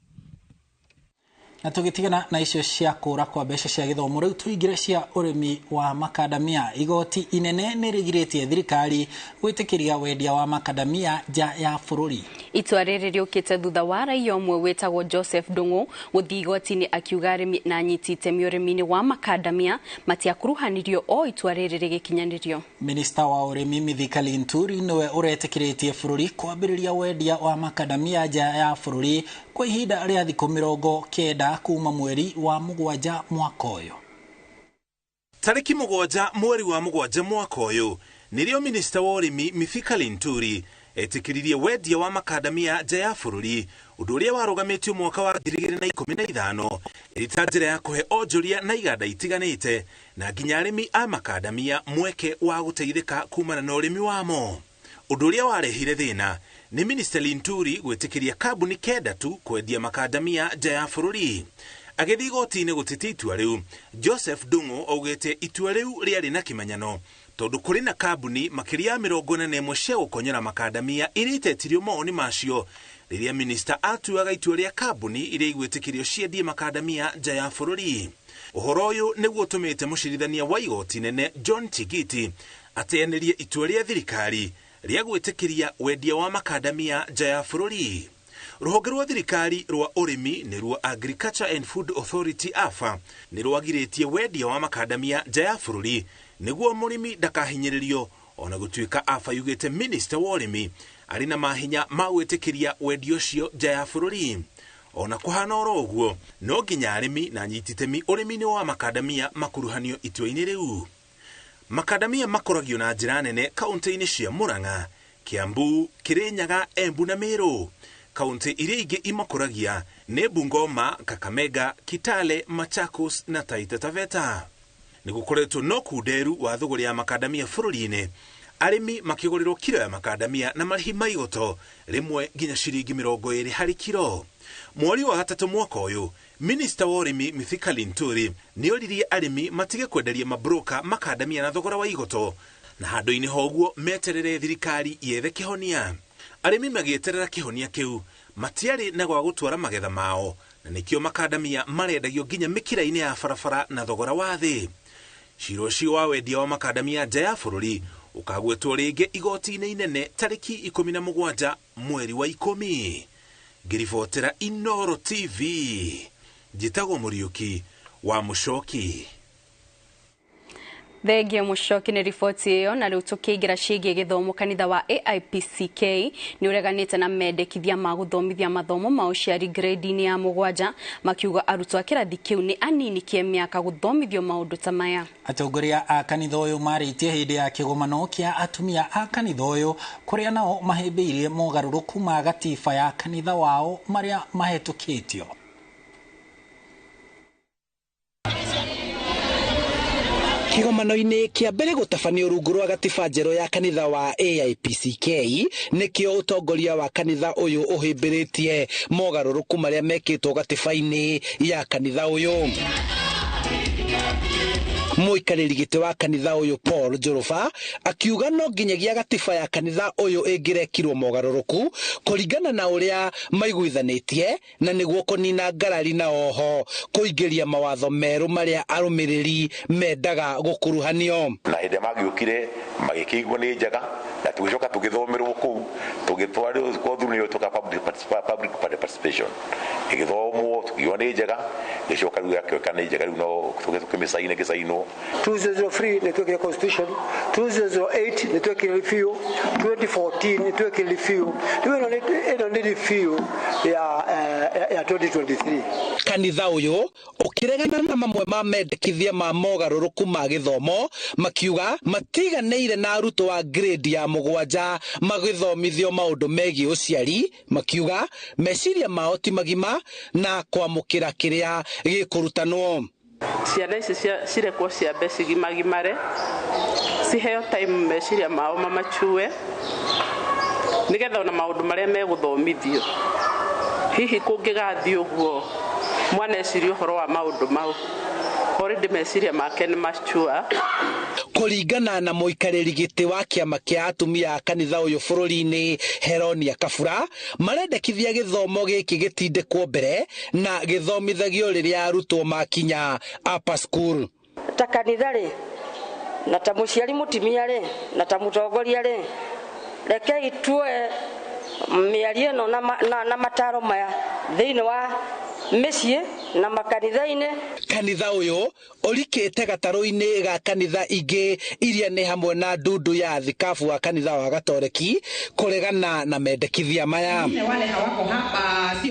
Na tugitigana na icio cia kũra kwa mbeca cia gĩthomo rĩu tuingire cia ũrĩmi wa makadamia. Igoti inene nĩ rĩgirĩtie thirikari gwĩtĩkĩria wendia wa makadamia nja ya bũrũri. Itua rĩrĩ rĩũkĩte thutha wa raia ũmwe wĩtagwo Joseph Ndung'u gũthiĩ igoti-inĩ akiuga arĩmi na anyiti itemi ũrĩmi-inĩ wa makadamia matiakuruhanirio o itua rĩrĩ rĩgĩkinyanĩrio. Minista wa ũrĩmi Mithika Linturi nĩwe ũretĩkĩrĩtie bũrũri kwambĩrĩria wendia wa makadamia nja ya bũrũri kwa ihinda rĩa thikũ 90 kuma mweri wa Mugwanja mwaka ũyũ. Tariki Mugwanja mweri wa Mugwanja mwaka ũyũ nĩrĩo minista wa ũrĩmi Mithika Linturi etĩkĩririe wendia wa makadamia nja ya bũrũri, ũndũ ũrĩa warũgamĩtio mwaka wa 2015 ĩrĩ njĩra ya kũhe onjoria na iganda itiganĩte na nginya arĩmi a makadamia mweke wa gũteithĩka kumana na ũrĩmi wamo. Ũndũ ũrĩa warehire thĩna ni Minister Linturi gwĩtĩkĩria kambuni 9 tu kwendia makadamia nja ya bũrũri. Agĩthiĩ igoti-inĩ gũtetia itua rĩu, Joseph Ndung'u augĩte itua rĩu rĩarĩ na kĩmenyano tondũ kũrĩ na kambuni makĩria ya 41 cia gũkonyora makadamia iria itetirio mawoni macio rĩrĩa minister atuaga itua rĩa kambuni iria igwĩtĩkĩrio ciendie makadamia nja ya bũrũri. Ũhoro ũyũ nĩguo ũtũmĩte mũcirithania wa igoti nene John Tigiti ateanĩrie itua rĩa thirikari rĩa gwĩtĩkĩria wendia wa makadamia nja ya bũrũri. Rũhonge rwa thirikari rwa ũrĩmi nĩruo Agriculture and Food Authority AFA nĩrwagirĩtie wendia wa makadamia nja ya bũrũri nĩguo mũrĩmi ndakahinyĩrĩrio, ona gũtuĩka AFA yugĩte minister wa ũrĩmi arĩ na mahinya ma gwĩtĩkĩria wendia ũcio nja ya bũrũri. Ona kũhana oro ũguo no nginya arĩmi na anyiti itemi ũrĩmi-inĩ wa makadamia makuruhanio itua-inĩ rĩu. Makadamia makoragio na njĩra nene kaunti-inĩ cia Murang'a, Kiambu, Kirinyaga, Embu na Meru. Kaunti iria ingĩ imakũragia nĩ Bungoma, Kakamega, Kitale, Machakos na Taita Taveta. Nĩgũkoretwo no kunderu wa thũgũrĩ ya makadamia bũrũri-inĩ, arimi makigũrĩrwo kilo ya makadamia na marĩhi ma igoto rĩmwe nginya ciringi 20 harĩ kilo. Mweri wa gatatu mwaka ũyũ, Minister wa ũrĩmi Mithika Linturi nĩoririe arĩmi matige kwenderia mabroka makadamia na thogora wa igoto, na handũ-inĩ hoguo meterere thirikari yethe kĩhonia. Arĩmi magĩeterera kĩhonia kĩu matiarĩ na gwa gũtwara magetha mao, na nĩkĩo makadamia marendagio nginya mĩkĩra-inĩ ya barabara na thogora wa thĩ. Cira ũcio wa wendia wa makadamia nja ya bũrũri ũkagwetwo rĩngĩ igoti-inĩ inene tarĩki 17 mweri wa 10. Ngĩribotera Inooro TV, njĩtagwo Mũriũki wa Mũcoki. Thengio Mũcoki nĩ riboti ĩyo, na rĩu tũkĩingĩra ciĩgiĩ gĩthomo. Kanitha wa AIPCK nĩ ũreganĩte na mendekithia ma gũthomithia mathomo ma ũciari grade-inĩ ya 7, makiuga arutwo a kĩrathi kĩu nĩ anini kĩa mĩaka gũthomithio maũndũ ta maya. Atongoria a kanitha ũyũ marĩtie hĩndĩ ya kĩgomano kĩa atumia a kanitha ũyũ, kũrĩa nao mahĩmbĩirie mogarũrũku ma gatiba ya kanitha wao marĩa mahetũkĩtio. Kĩgomano-inĩ kĩa mbere gũtabanio rungu rwa gatiba njerũ ya kanitha wa AIPCK, nĩkĩo ũtongoria wa kanitha ũyũ ũhĩmbĩrĩtie mogarũrũku marĩa mekĩtwo gatiba-inĩ ya kanitha ũyũ. Mũikarĩri gĩtĩ wa kanitha ũyũ Paul Njoroba akiuga no nginyagia gatiba ya kanitha ũyũ ĩngĩrekirwo mogarũrũku kũringana na ũrĩa maiguithanĩtie, na nĩguo kũnina ngarari na oho kũingĩria mawatho merũ marĩa arũmĩrĩri mendaga gũkuruhanio. Na hĩndĩ magĩũkire magĩkĩiguo nĩ njega, na tũgĩcoka tũgĩthomerwo kũu, tũgĩtwarwo through nĩyo tũka public participation, ĩgĩthomwo tũkiuga nĩ njega, gĩcoka rĩu yakĩoka nĩ njega, rĩu no tũgĩmĩcaine gĩcainwo. 2003 nĩtwekire constitution, 2008 nĩtwekire review, 2014 nĩtwekire review, ĩno nĩ review ya 2023. Kanitha ũyũ ũkĩregana na mamwe ma mendekithia ma mogarũrũku ma gĩthomo, makiuga matiganĩire na arutwo wa grade ya 7 magĩthomithio maũndũ megiĩ ũciari, makiuga meciria mao ti magima na kwamũkĩra kĩrĩa gĩkũrutanwo. Ciana ici cirekwo ciambe cigimagimare, ciheo time meciria mao mamachue, nĩgetha ona maũndũ marĩa megũthomithio hihi kũngĩgathiĩ ũguo mwana eciria ũhoro wa maũndũ mau already meciria make nĩ machua. Kũringana na mũikarĩri gĩtĩ wa kĩama kĩa atumia a kanitha ũyũ bũrũri-inĩ Heronia Kabura, marendekithia gĩthomo gĩkĩ gĩtindĩkwo mbere na gĩthomithagio rĩrĩa arutwo makinya upper school. Ta kanitha rĩ, na ta mũciari mũtimia rĩ, na ta mũtongoria rĩ, rekei tuoe mĩario ĩno na mataro maya thĩinĩ wa mĩciĩ na makanitha-inĩ. Kanitha ũyũ ũrikĩte gatarũ-inĩ ga kanitha ingĩ iria nĩ hamwe na ndundu ya thikabu wa kanitha wa Gatoreki kũregana na mendekithia maya.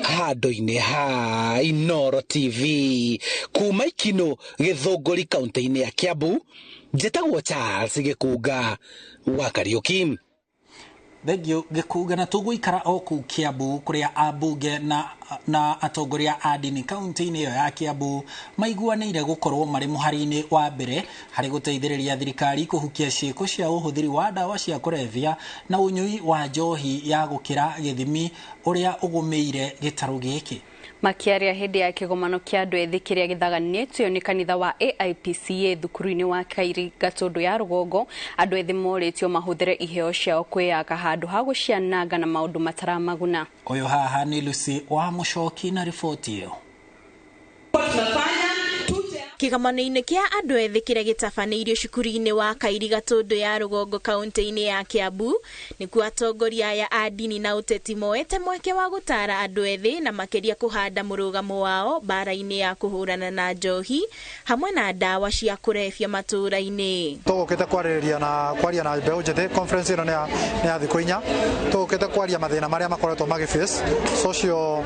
Handũ-inĩ ha Inooro TV kuma Ikino Gĩthũngũri kaunti-inĩ ya Kiambu, njĩtagwo Charles Gĩkunga wa Kariũki. Thengio Gĩkunga, na tũgũikara o kũu Kiambu kũrĩa ambunge na atongoria a ndini kaunti-inĩ ĩyo ya Kiambu maiguanĩire gũkorwo marĩ mũhari-inĩ wa mbere harĩ gũteithĩrĩria thirikari kũhukia ciĩko cia ũhũthĩri wa ndawa cia kũrebia na ũnyui wa njohi ya gũkĩra gĩthimi ũrĩa ũgũmĩire gĩtarũ gĩkĩ. Makiaria hĩndĩ ya kĩgomano kĩa andũ ethĩ kĩrĩa gĩthaganĩtio nĩ kanitha wa AIPCA thukuru-inĩ wa Kairi Gatũndũ ya Rũgongo, andũ ethĩ morĩtio mahũthĩre iheo ciao kwĩyaka handũ ha gũciananga na maũndũ mataramaguna. Ũyũ haha nĩ Lucy wa Mũcoki na riboti ĩyo. Kĩgomano-inĩ kĩa andũ ethĩ kĩrĩa gĩtabanĩirio cukuru-inĩ wa Kairi Gatũndũ ya Rũgongo kaunti-inĩ ya Kiambu, nĩkuo atongoria aya a ndini na ũteti moete mweke wa gũtara andũ ethĩ na makĩria kũhanda mũrũgamo wao bara-inĩ ya kũhũrana na njohi hamwe na ndawa cia kũrebia matũũra-inĩ. Tũgũkĩte kwaria na mbeũ njĩthĩ. Conference ĩno nĩ ya thikũ 4. Tũgũkĩte kwaria mathĩna marĩa makoretwo magĩface, social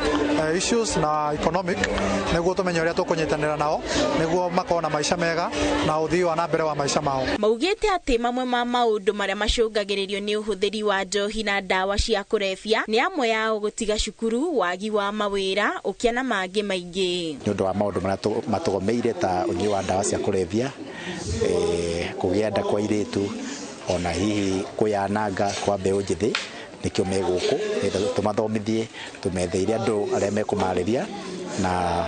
issues na economic, nĩguo tũmenye ũrĩa tũkũnyitanĩra nao nĩguo makona maisha mega na ũthii wa na mbere wa maisha mao. Maugĩte atĩ mamwe ma maũndũ marĩa macũngagĩrĩrio nĩ ũhũthĩri wa njohi na ndawa cia kũrebia nĩ amwe yao gũtiga cukuru, wagi wa mawĩra, ũkĩa na mangĩ maingĩ. Nĩ ũndũ wa maũndũ marĩa matũgomeire ta ũnyui wa ndawa cia kũrebia, kũgĩa nda kwa airĩtu, ona hihi kuyananga kwa mbeu njithi nikio meguku tumathomithie tumetheire andu aria mekumariria na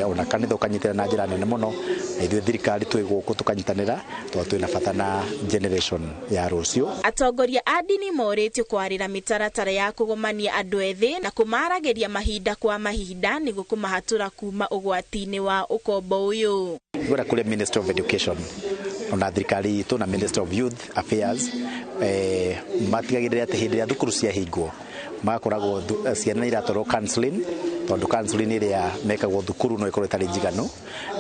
ona kanitha ukanyitira na njira nene muno na ithuĩ thirikari twĩ gũkũ tukanyitanĩra twĩ na bata na generation ya rũciũ. Atongoria a ndini morĩtio kwarĩra mĩtaratara ya kũgomania andũ ethĩ na kũmaragĩria mahinda kwa mahinda nĩguo kũmahatũra kuma ũgwati-inĩ wa ũkombo ũyũ. Gwĩra kũrĩ Ministry of Education ona thirikari itũ na Ministry of Youth Affairs matigagĩrĩra atĩ hĩndĩ ĩrĩa thukuru ciahingwo magakoragwo ciana iratwarwo counseling tondu counseling iria mekagwo thukuru no ikorwo itarĩ njiganu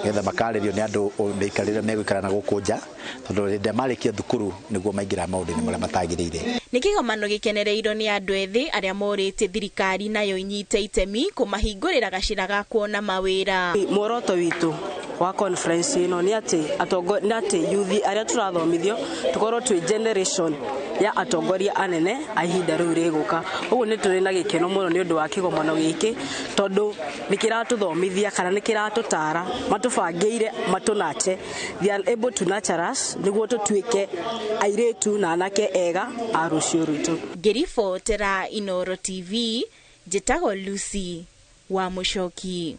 getha makarĩrio nĩ andũ meikarĩre megũikarana gũkũ nja tondu rĩrĩa marĩkia thukuru nĩguo maingĩra maũndũ-inĩ marĩa matagĩrĩire. Nĩ kĩgomano gĩkenereirwo nĩ andũ ethĩ arĩa morĩtie thirikari nayo inyite itemi kũmahingũrĩra gacĩra ga kuona mawĩra. Muoroto witũ wa conference ĩno nĩ atĩ youth arĩa tũrathomithio tukorwo twĩ generation ya atongoria anene a ihinda rĩu rĩgũka. Ũguo nĩ tũrĩ na gĩkeno mũno nĩ ũndũ wa kĩgomano gĩkĩ tondu nĩ kĩratũthomithia kana nĩ kĩratũtara matũbangĩire matũnache. They are able to nurture us nĩguo tũtuĩke airĩtu na anake ega a rũciũ rwitũ. Ngĩribotera Inooro TV, njĩtagwo Lucy wa Mũchoki.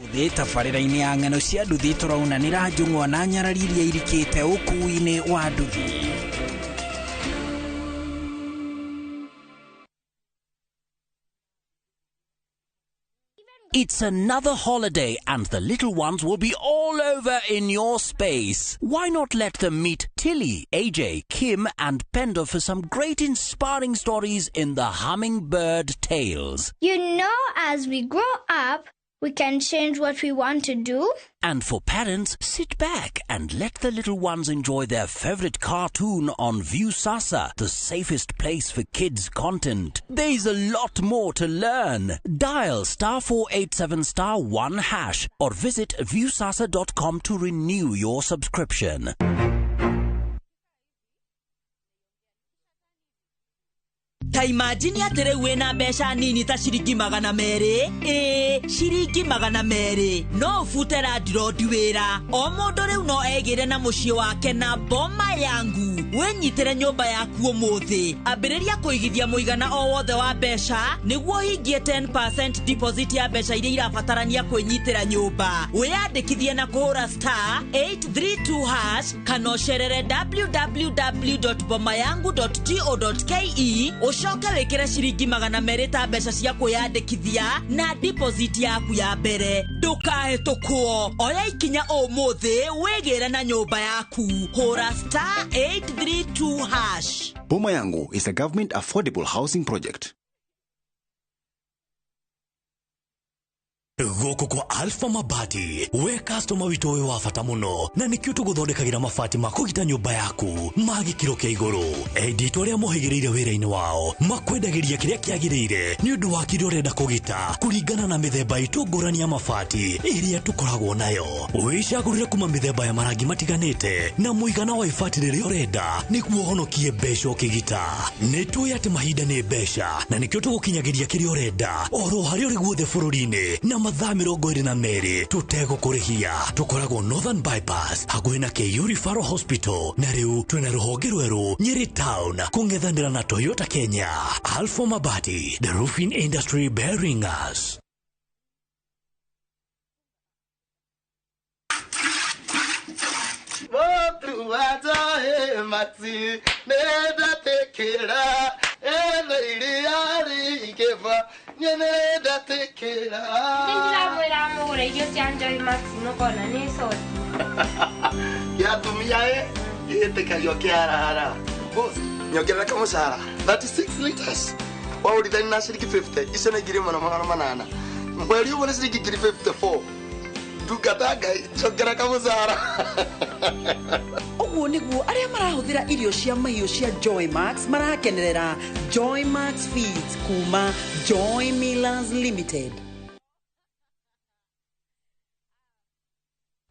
Uthi tabarĩra-inĩ ya ng'ano cia nduthi tũraunanĩra njũng'wa na nyarari iria irikĩte ũkui-inĩ wa nduthi. It's another holiday and the little ones will be all over in your space. Why not let them meet Tilly, AJ, Kim and Pendo for some great inspiring stories in the Hummingbird Tales. You know, as we grow up, we can change what we want to do. And for parents, sit back and let the little ones enjoy their favorite cartoon on Viewsasa, the safest place for kids' content. There's a lot more to learn. Dial *487*1# or visit viewsasa.com to renew your subscription. Ta imagine atĩrĩ wĩna mbeca nini ta ciringi 200. Ciringi 200 no ũbute randirodi wĩra. O mũndũ rĩu no egĩre na mũciĩ wake na boma yangu. Wĩnyitĩre nyũmba yaku ũmũthĩ. Ambĩrĩria kũigithia mũigana o wothe wa mbeca nĩguo hingie 10% deposit ya mbeca iria irabatarania kwĩnyitĩra nyũmba. Wĩyandĩkithie na kũhũra *832# kana ũcerere www.bomayangu.go.ke ucoke wikire ciringi 200 ta mbeca cia kwiyandikithia na deposit yaku ya mbere. Ndukahetũkwo, oya ikinya ũmũthĩ wĩgĩre na nyũmba yaku. Hũra *832#. Boma Yangu is a government affordable housing project. Gũkũ kwa Alpha Mabati, we customer witũ ũyũ wa bata mũno, na nĩkĩo tũgũthondekagĩra mabati ma kũgita nyũmba yaku ma gĩkĩro kĩa igũrũ. Enditũ arĩa mohĩgĩrĩire wĩra-inĩ wao makwendagĩria kĩrĩa kĩagĩrĩire nĩ ũndũ wa kĩrĩa ũrenda kũgita kũringana na mĩthemba itũ ngũrani ya mabati ĩrĩa tũkoragwo nayo. Wĩcagũrĩre kuma mĩthemba ya marangi matiganĩte na mũigana wa ibati rĩrĩa ũrenda nĩguo ũhonokie mbeca ũkĩgita. Nĩtũĩ atĩ mahinda nĩ mbeca na nĩkĩo tũgũkinyagĩria kĩrĩa ũrenda oro harĩa ũrĩ guothe bũrũri-inĩ na mathaa 22 tutegũkũrĩhia. Tũkoragwo Northern Bypass hakuhĩ na KU Referral Hospital, na rĩu twĩna rũhonge rwerũ Nyeri Town kũng'ethanĩra na Toyota Kenya. Alpha Mabati, the roofing industry bearing us. Nyongera kama sara 36 liters wao lidhani na shilingi 50 isana gire manana mweli ubone shilingi 54 dukataga nyongera kama sara. Oguo niguo aria marahuthira irio cia mahiũ cia Joy Max marakenerera Joy Max Feeds kuma Joy Millers Limited.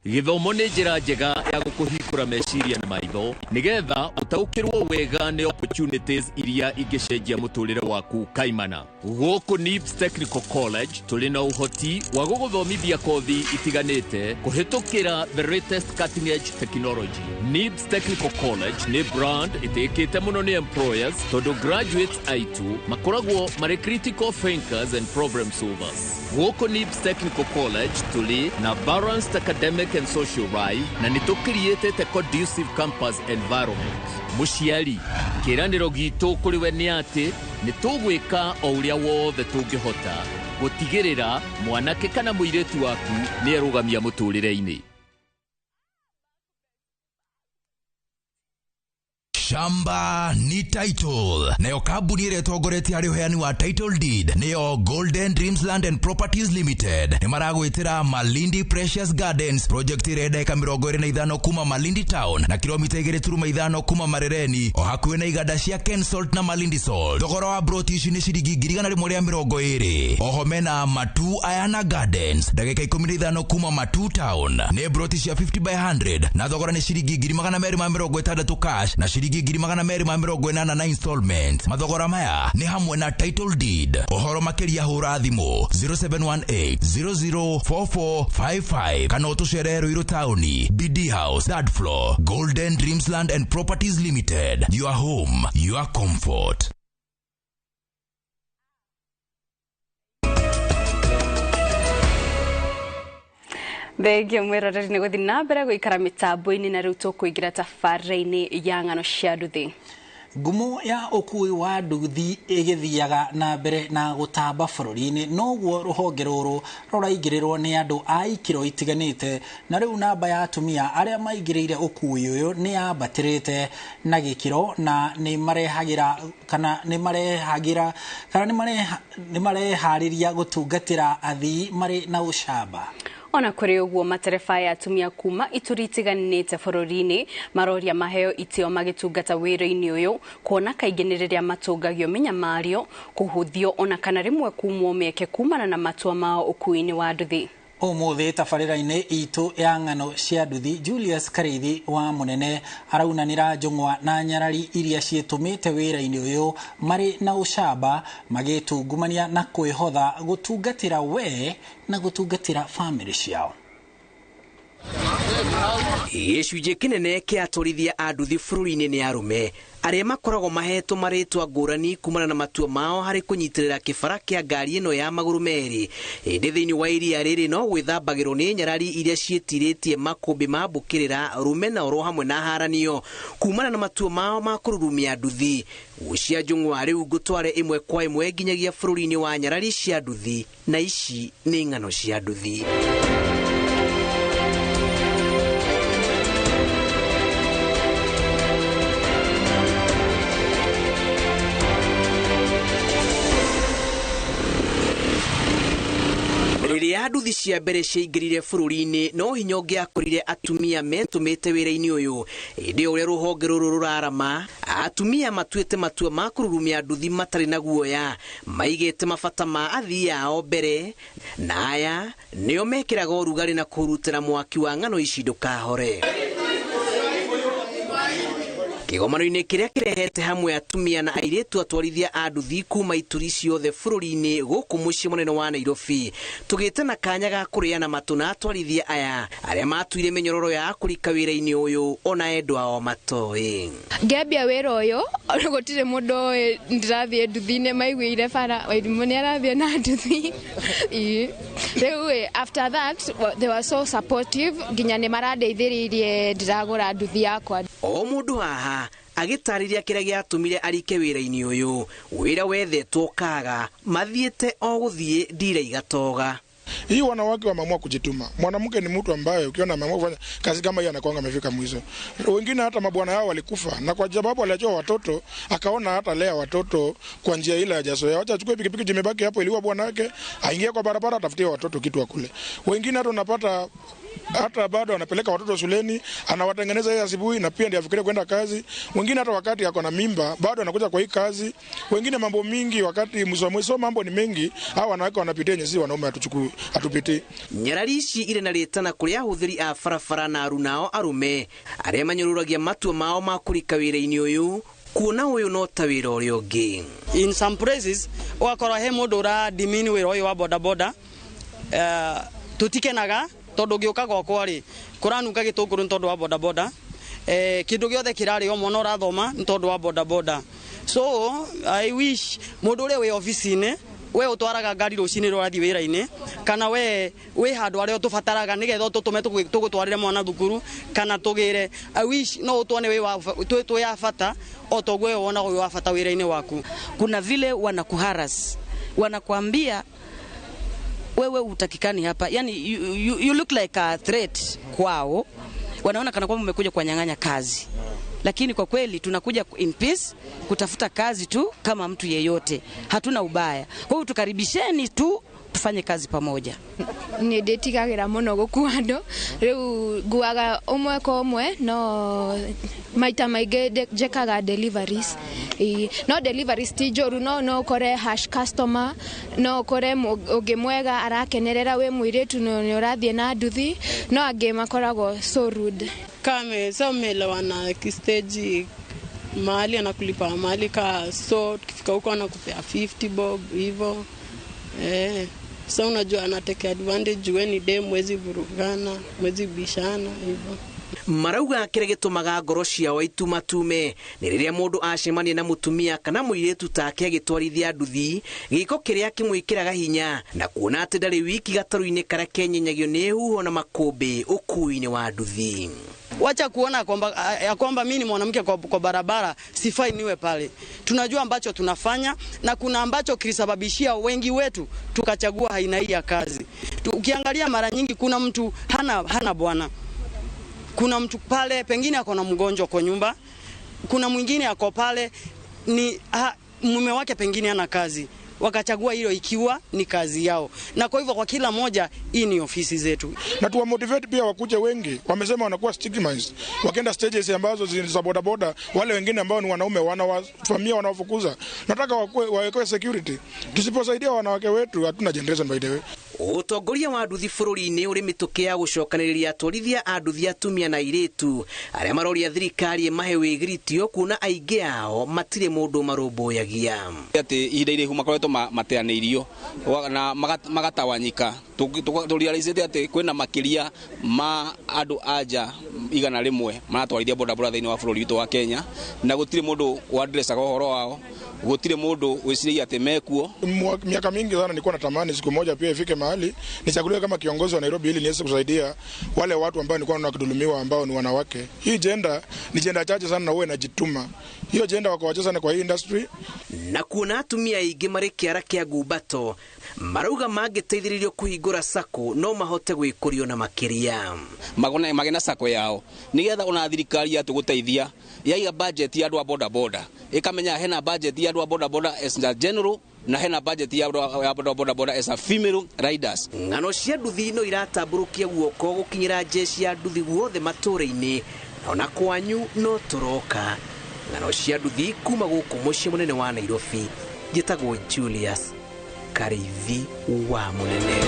Githomo nĩ njĩra njega ya gũkũhingũra meciria na maitho nigetha ũtaũkĩrwo wega nĩ opportunities iria ingĩcenjia mũtũrĩre waku kaimana. Gũkũ NIBS Technical College tũrĩ na ũhoti wa gũgũthomithia kothi itiganĩte kũhĩtũkĩra the latest cutting edge technology. NIBS Technical College nĩ brand ĩtĩkĩte mũno nĩ employers tondũ graduates aitũ makoragwo marĩ critical thinkers and problem solvers. Gũkũ NIBS Technical College tũrĩ na balanced academic and social life na nĩtũ created a conducive campus environment. Mũciari, kĩranĩro gitũ kũrĩ we nĩ atĩ nĩtũgwĩka o ũrĩa wothe tũngĩhota gũtigĩrĩra mwanake kana mũirĩtu waku nĩ arũgamia mũtũrĩre-inĩ. Shamba ni title. Nayo kabuni ile togoretia rioheani wa title deed. Nayo Golden Dreams Land and Properties Limited. Ni marago itira Malindi Precious Gardens. Project ireda eka mirogo ire na idhano kuma Malindi Town. Na kilomita igere turuma idhano kuma Marereni. Ohakuwe na igadashia Ken Salt na Malindi Salt. Togoro wa brotishi ni shirigi giriga na limorea mirogo ire. Ohomena Matu Ayana Gardens. Dageka ikomini idhano kuma Matu Town. Ne brotishi ya 50 by 100. Na togoro ni shirigi girimagana meri mirogo itada tu cash. Na shirigi girimagana meri mirogo inana na installment. Madogora maya ni hamwe na title deed. Ohoro makeria hura thimo 0718 004455. Kanoto Sherero Iro Towni. BD House, third floor. Golden Dreams Land and Properties Limited. Your home, your comfort. Thenge mwiroreri nĩ gũthiĩ na mbere gũikara mĩtambo-inĩ na rĩu tũkũingĩra tabarĩra-inĩ ya ng'ano cia nduthi. Ngumo ya ũkui wa nduthi ĩgĩthiaga na mbere na gũtamba bũrũri-inĩ, noguo rũhonge rũrũ rũraingĩrĩrwo nĩ andũ a ikĩro itiganĩte, na rĩu namba ya atumia arĩa maingĩrĩire ũkui ũyũ nĩ yambatĩrĩte na gĩkĩro, na nĩ mareharĩria gũtungatĩra athii marĩ na ũcamba. Ona kũrĩ ũguo matereba ya atumia kuma ituri itiganĩte bũrũri-inĩ maroria maheo itio magĩtungata wĩra-inĩ ũyũ, kuona kaingĩ nĩ rĩrĩa matũngagio mĩnyamario, kũhũthio ona kana rĩmwe kumwo mĩeke kumana na matua mao ũkui-inĩ wa nduthi. Ũmũthĩ tabarĩra-inĩ itũ ya ng'ano cia nduthi, Julius Kareithi wa Mũnene araunanĩra njũng'wa na nyarari iria ciĩtũmĩte wĩra-inĩ ũyũ marĩ na ũcamba, magĩtungumania na kwĩhotha gũtungatĩra we na gũtungatĩra family ciao. Gĩcunjĩ kĩnene kĩa atwarithia a nduthi bũrũri-inĩ nĩ arũme arĩa makoragwo mahetwo marĩtwa ngũrani kumana na matua mao harĩ kũnyitĩrĩra kĩbara kĩa ngari ĩno ya magũrũ merĩ. Ĩndĩ thĩinĩ wa iria rĩrĩ no gwĩthambagĩrwo nĩ nyarari iria ciĩtirĩtie makũmbĩ ma mbũkĩrĩra rume na oro hamwe na haranio kumana na matua mao ma kũrurumia nduthi. Gucia njũng'wa rĩu ngũtware ĩmwe kwa ĩmwe nginyagia bũrũri-inĩ wa nyarari cia nduthi, na ici nĩ ng'ano cia nduthi. Rĩrĩa nduthi cia mbere ciaingĩrire bũrũri-inĩ no hinya ũngĩakorire atumia metũmĩte wĩra-inĩ ũyũ. Ĩndĩ ũrĩa rũhonge rũrũ rũrarama, atumia matuĩte matua ma kũrurumia nduthi matarĩ na guoya, maigĩte mabata ma athii ao mbere, na aya nĩo mekĩraga ũrugarĩ na kũrutĩra mwaki wa ng'ano ici ndũkahore. Kĩgomano-inĩ kĩrĩa kĩrehete hamwe atumia na airĩtu atwarithia a nduthi kuma ituri ciothe bũrũri-inĩ gũkũ mũciĩ mũnene wa Nairobi, tũgĩte na kanya ga kũrĩana matũ na atwarithia aya arĩa matuire mĩnyororo ya kũrika wĩra-inĩ ũyũ ona endwa ao matoĩ. Ngĩambia wĩra ũyũ ona gũtirĩ mũndũ oĩ ndĩrathiĩ nduthi-inĩ, maiguire bara Wairimu nĩ arathiĩ na nduthi. Rĩu after that they were so supportive, nginya nĩ marandeithĩrĩirie ndĩragũra nduthi yakwa. O mũndũ haha agĩtarĩria kĩrĩa gĩatũmire arike wĩra-inĩ ũyũ, wĩra wethetwo kaga, mathiĩte o gũthiĩ ndira igatoga. Hii wanawake wameamua kujituma. Mwanamke ni mtu ambaye ukiona ameamua kufanya kazi kama hii anakuanga amefika mwisho. Wengine hata mabwana yao walikufa, na kwa sababu aliachoa watoto akaona hata lea watoto kwa njia ile hajazoea. Acha achukue pikipiki jimebaki hapo iliwa bwana wake, aingie kwa barabara atafutie watoto kitu akule. Wengine hata unapata hata bado anapeleka watoto shuleni, anawatengeneza yeye asubuhi na pia ndiye afikirie kwenda kazi. Wengine hata wakati yako na mimba bado anakuja kwa hii kazi. Wengine mambo mingi wakati mwisho mambo ni mengi, hao wanawake wanapitia nyesi, wanaume hatupitii. Nyararici ire na retana kuria huthiri a farafara na arunao arume aria manyururagia matua mao ma kurika wira-ini uyu kuona uyu no ta wira uria ungi. In some places wakora he mundu ura dimini wira uyu wa boda boda tutikenaga tondu giuka gwakwa ri kuranunga gitunguru tondu wa boda boda kindu giothe kirari o mwana urathoma tondu wa boda boda. So I wish mundu uri wi office-ini we utwaraga ngari rucini rurathi wira-ini kana we handu aria tubataraga nigetha tutume tugutwarire mwana thukuru kana tugire. I wish no utwane we wa ya bata o togwe wona wa bata wira-ini waku. Kuna vile wanakuharas, wanakuambia wewe utakikani hapa, yani you look like a threat kwao. Wanaona kana kwamba umekuja kunyang'anya kazi, lakini kwa kweli tunakuja in peace kutafuta kazi tu kama mtu yeyote, hatuna ubaya. Kwa hiyo tukaribisheni tu tufanye kazi pamoja. Ni ndetigagira muno gukua andu riu nguaga umwe kwa umwe no maita maingi njekaga deliveries. No deliveries ti njoru, no kore hash customer, no kore ungi mwega arakenerera we mwiritu ni urathie na nduthi, no angi makoragwo so rude. Kame so melewana kistage mahali anakulipa mahali ka, so tukifika huko anakupea 50 bob hivyo. So unajua anateke advantage when day mwezi burugana, mwezi bishana hivyo. Marauga kire gitumaga ngoro ciao itumatume ni riria mundu acemania na mutumia kana muiretu take agitwarithia nduthi giko kiria kimwikiraga hinya na kuona ati ndari wiki gataru-ini kara kenyenyagio ni huho na makumbi ukui-ini wa nduthi. Wacha kuona kwamba mimi ni mwanamke kwa barabara sifai niwe pale. Tunajua ambacho tunafanya na kuna ambacho kilisababishia wengi wetu tukachagua aina hii ya kazi. Ukiangalia mara nyingi kuna mtu hana bwana. Kuna mtu pale pengine ako na mgonjwa kwa nyumba. Kuna mwingine ako pale ni mume wake pengine hana kazi. Wakachagua hilo ikiwa ni kazi yao. Na kwa hivyo kwa kila moja hii ni ofisi zetu. Na tuwa motivate pia wakuje wengi. Wamesema wanakuwa stigmatized. Wakienda stages ambazo za boda boda, wale wengine ambao ni wanaume wanawafamia wanawafukuza. Nataka wawekewe security. Tusiposaidia wanawake wetu hatuna generation by the way. Utongoria wa nduthi bururi-ini uri mituke ya gucokaniriria atwarithia a nduthi atumia na iritu aria maroria thirikari mahe wigritio kuna aingi ao matire mundu marumbuyagia ati ihinda irihu makoretwo mateaneirio na magatawanyika. Turializete ati kwina makiria ma andu anja igana rimwe maratwarithia boda boda thiini wa bururi witu wa Kenya na gutire mundu wadressa horo wao, gutire mundu wiciria ati mekuo. Miaka mingi sana nilikuwa natamani siku moja pia ifike mahali nichaguliwe kama kiongozi wa Nairobi ili niweze kusaidia wale watu ambao nilikuwa nakudhulumiwa ambao ni wanawake. Hii gender ni gender chache sana na uwe najituma. Hiyo gender wako wacha sana kwa hii industry. Na kuona atumia aingi mari kiara kia gumbato marauga magiteithiririo kuhingura sako no mahote gwikurio na makiria magena sako yao nigetha ona thirikari atuguteithia yaiga budget ya andu a boda boda ikamenya hena budget ya andu a boda boda as a general na hena budget ya boda boda as a female riders. Ng'ano cia nduthi no iratamburukia guoko gukinyira jeshi ya nduthi guothe mature-ini ona kwanyu no turoka. Ng'ano cia nduthi kuma guku mucii munene wa Nairobi gitagwo Julius Karivi wa munene.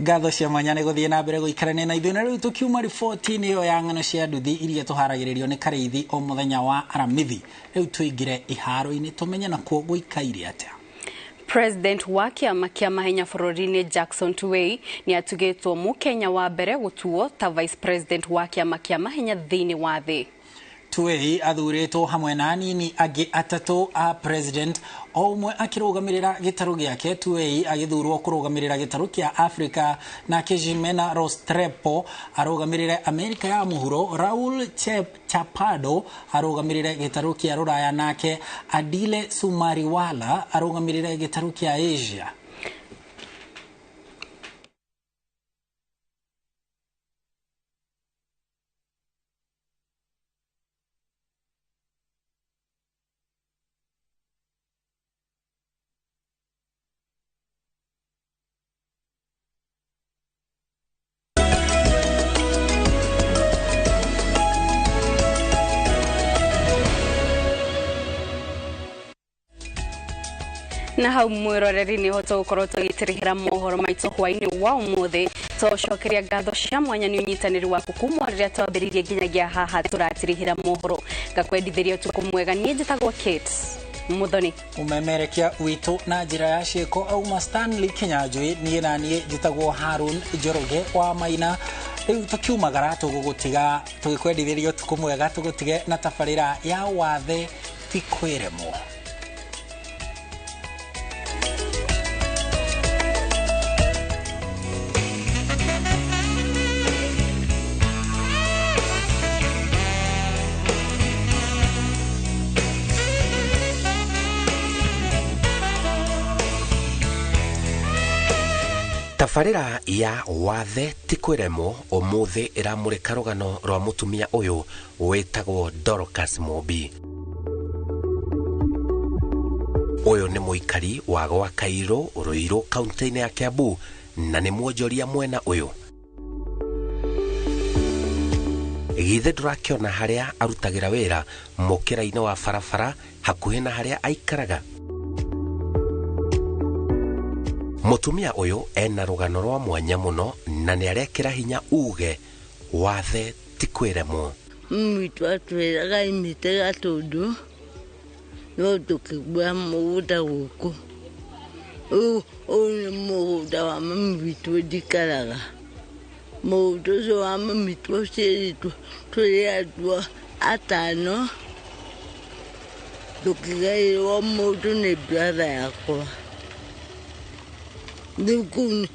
Ngatho cia mwanya nĩ gũthiĩ na mbere gũikarania na ithuĩ na rĩu tũkiuma riboti-inĩ ĩyo ya ng'ano cia nduthi iria tũharagĩrĩrio nĩ Karĩithi o mũthenya wa Aramithi. Rĩu tũingĩre iharo-inĩ tũmenye na kuo gũikaire atĩa. President wa kĩama kĩa mahenya bũrũri-inĩ Jackson Tuwei nĩ atugĩtwo Mũkenya wa mbere gũtuo ta Vice President wa kĩama kĩa mahenya thĩinĩ wa thĩ. Tuwei athuritwo hamwe na anini angĩ atatũ a president o umwe akĩrũgamĩrĩra gĩtarũ gĩake. Tuwei agĩthurwo kũrũgamĩrĩra gĩtarũ kĩa Africa na Jimena Rostrepo arũgamĩrĩre Amerika ya mũhuro. Raul Chapado arũgamĩrĩre gĩtarũ kĩa Rũraya nake Adile Sumariwala arũgamĩrĩre gĩtarũ kĩa Asia. na hau mwiroreri ni hoto gukorwo tugitirihira mohoro maitũ hwaini wa umuthi tũcokeria ngatho cia mwanya ni unyitanĩri waku kuma rĩrĩa twambĩrĩirie nginyagia haha tũratirihira mohoro ngakwendithĩria ũtukũ mwega niĩ njĩtagwo Kate Muthoni umemerekia witũ na njĩra ya ciĩko auma Stanley Kinyanjui niĩ na niĩ njĩtagwo Harun Njoroge wa Maina rĩu tũkiumagara tũgũgũtiga tũgĩkwendithĩria ũtukũ mwega tũgũtige na tabarĩra ya wathe ti kwĩremwo. Tabarĩra ya wathe ti kwĩremwo ũmũthĩ ĩramũrĩka rũgano rwa mũtumia ũyũ wĩtagwo Dorcas Mobi. Ũyũ nĩ mũikari wa gwa Kairũ Rũirũ kaunti-inĩ ya Kiambu na nĩ mwonjoria mwena ũyũ. Githe ndũrakĩona harĩa arutagĩra wĩra mũkĩra-inĩ wa barabara hakuhĩ na harĩa aikaraga. Mutumia uyu ena rugano rwa mwanya muno na ni arekira hinya uge wathe ti kwĩremwo. Mwitu atwĩraga imite gatundu no tukigwa mũgũnda gũkũ. Ũyũ nĩ mũgũnda wa mami witũ ndikaraga. Mũgũnda ũcio wa mami twĩrĩtwo tũrĩ andũ atano tũkĩgaĩrwo mũndũ nĩ brother yakwa. Nukuni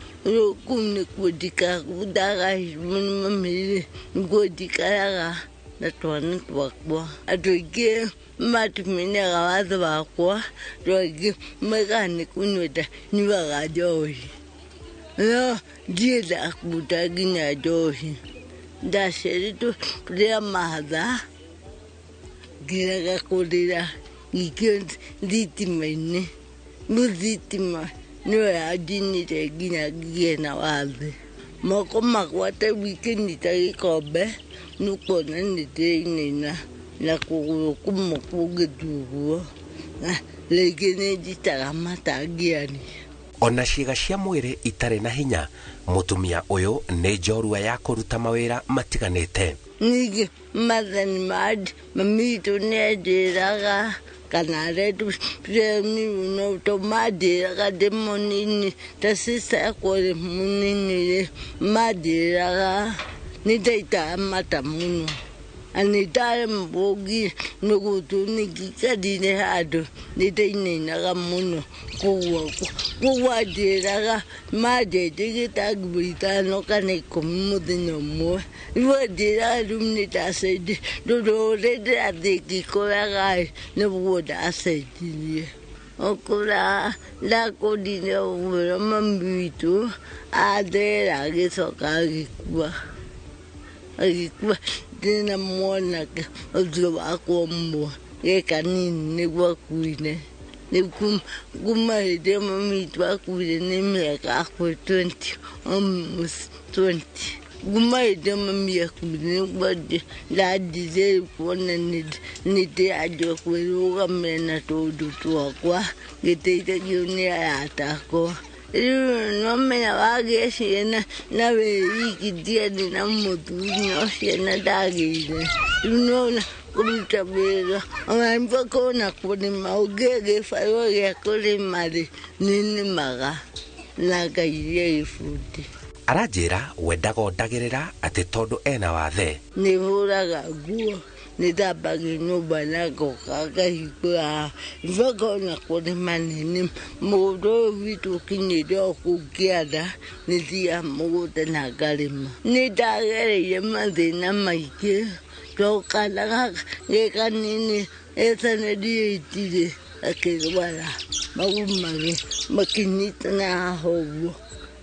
kudika kudaga mami kudikaraga na twana twakwa atuige matumine gawazo bakwa tuige megane kunweta niwaga johi no jida kutaginya johi dasheritu tulia mahadha giraga kudira ikyo nditimene muzitima niwe ajinire ginya giena wathe moko makwate wikenita gikombe nukona niteinina na kugukumukugetuguo legene jitaga matagiani. Ona ciĩga cia mwĩrĩ itarĩ na hinya mutumia ũyũ nĩ njorua ya kũruta mawĩra matiganĩte. Nige mathani mad mamitu nĩnjĩraga kana retu premi no tomadira demonini tasisa kole munini madira nitaita mata muno anitare mbogi nogutuni kikadine hado nitainena muno kuwa dira made digitagbuita no kane komudino mo wadira lumnita said do rede adiki koragai nebuda asedi okura la kodine o mambitu adera gesokagi kwa dina mona ke ozo akombo ekanini negwakuine kumahede mamitu akuine nemiaka akwe 20 almost 20 kumahede mami akuine kwade la dize kuona nide ajo kweruga mena todo twakwa geteite gione atako no mena wage siena na wiki dia ni na mutunyo siena dagire no kumtabira amamba kona kone maugege fayo ya kole mari nini maga na gaiye ifuti. Arajĩra wendaga ndagĩrĩra atĩ tondũ ena wathe nĩ hũraga nguo nĩ thambagia nyũmba na ngokaga hingo vakona kũrĩ manene mũgũnda ũyũ witũ ũkinyĩte o kũu kĩanda nĩ thiaga mũgũnda na ngarĩma. Nĩ ndagereire mathĩna maingĩ tokana gaka ge kanini ethane ndiĩtire akĩrwara magumage makinyitana hoguo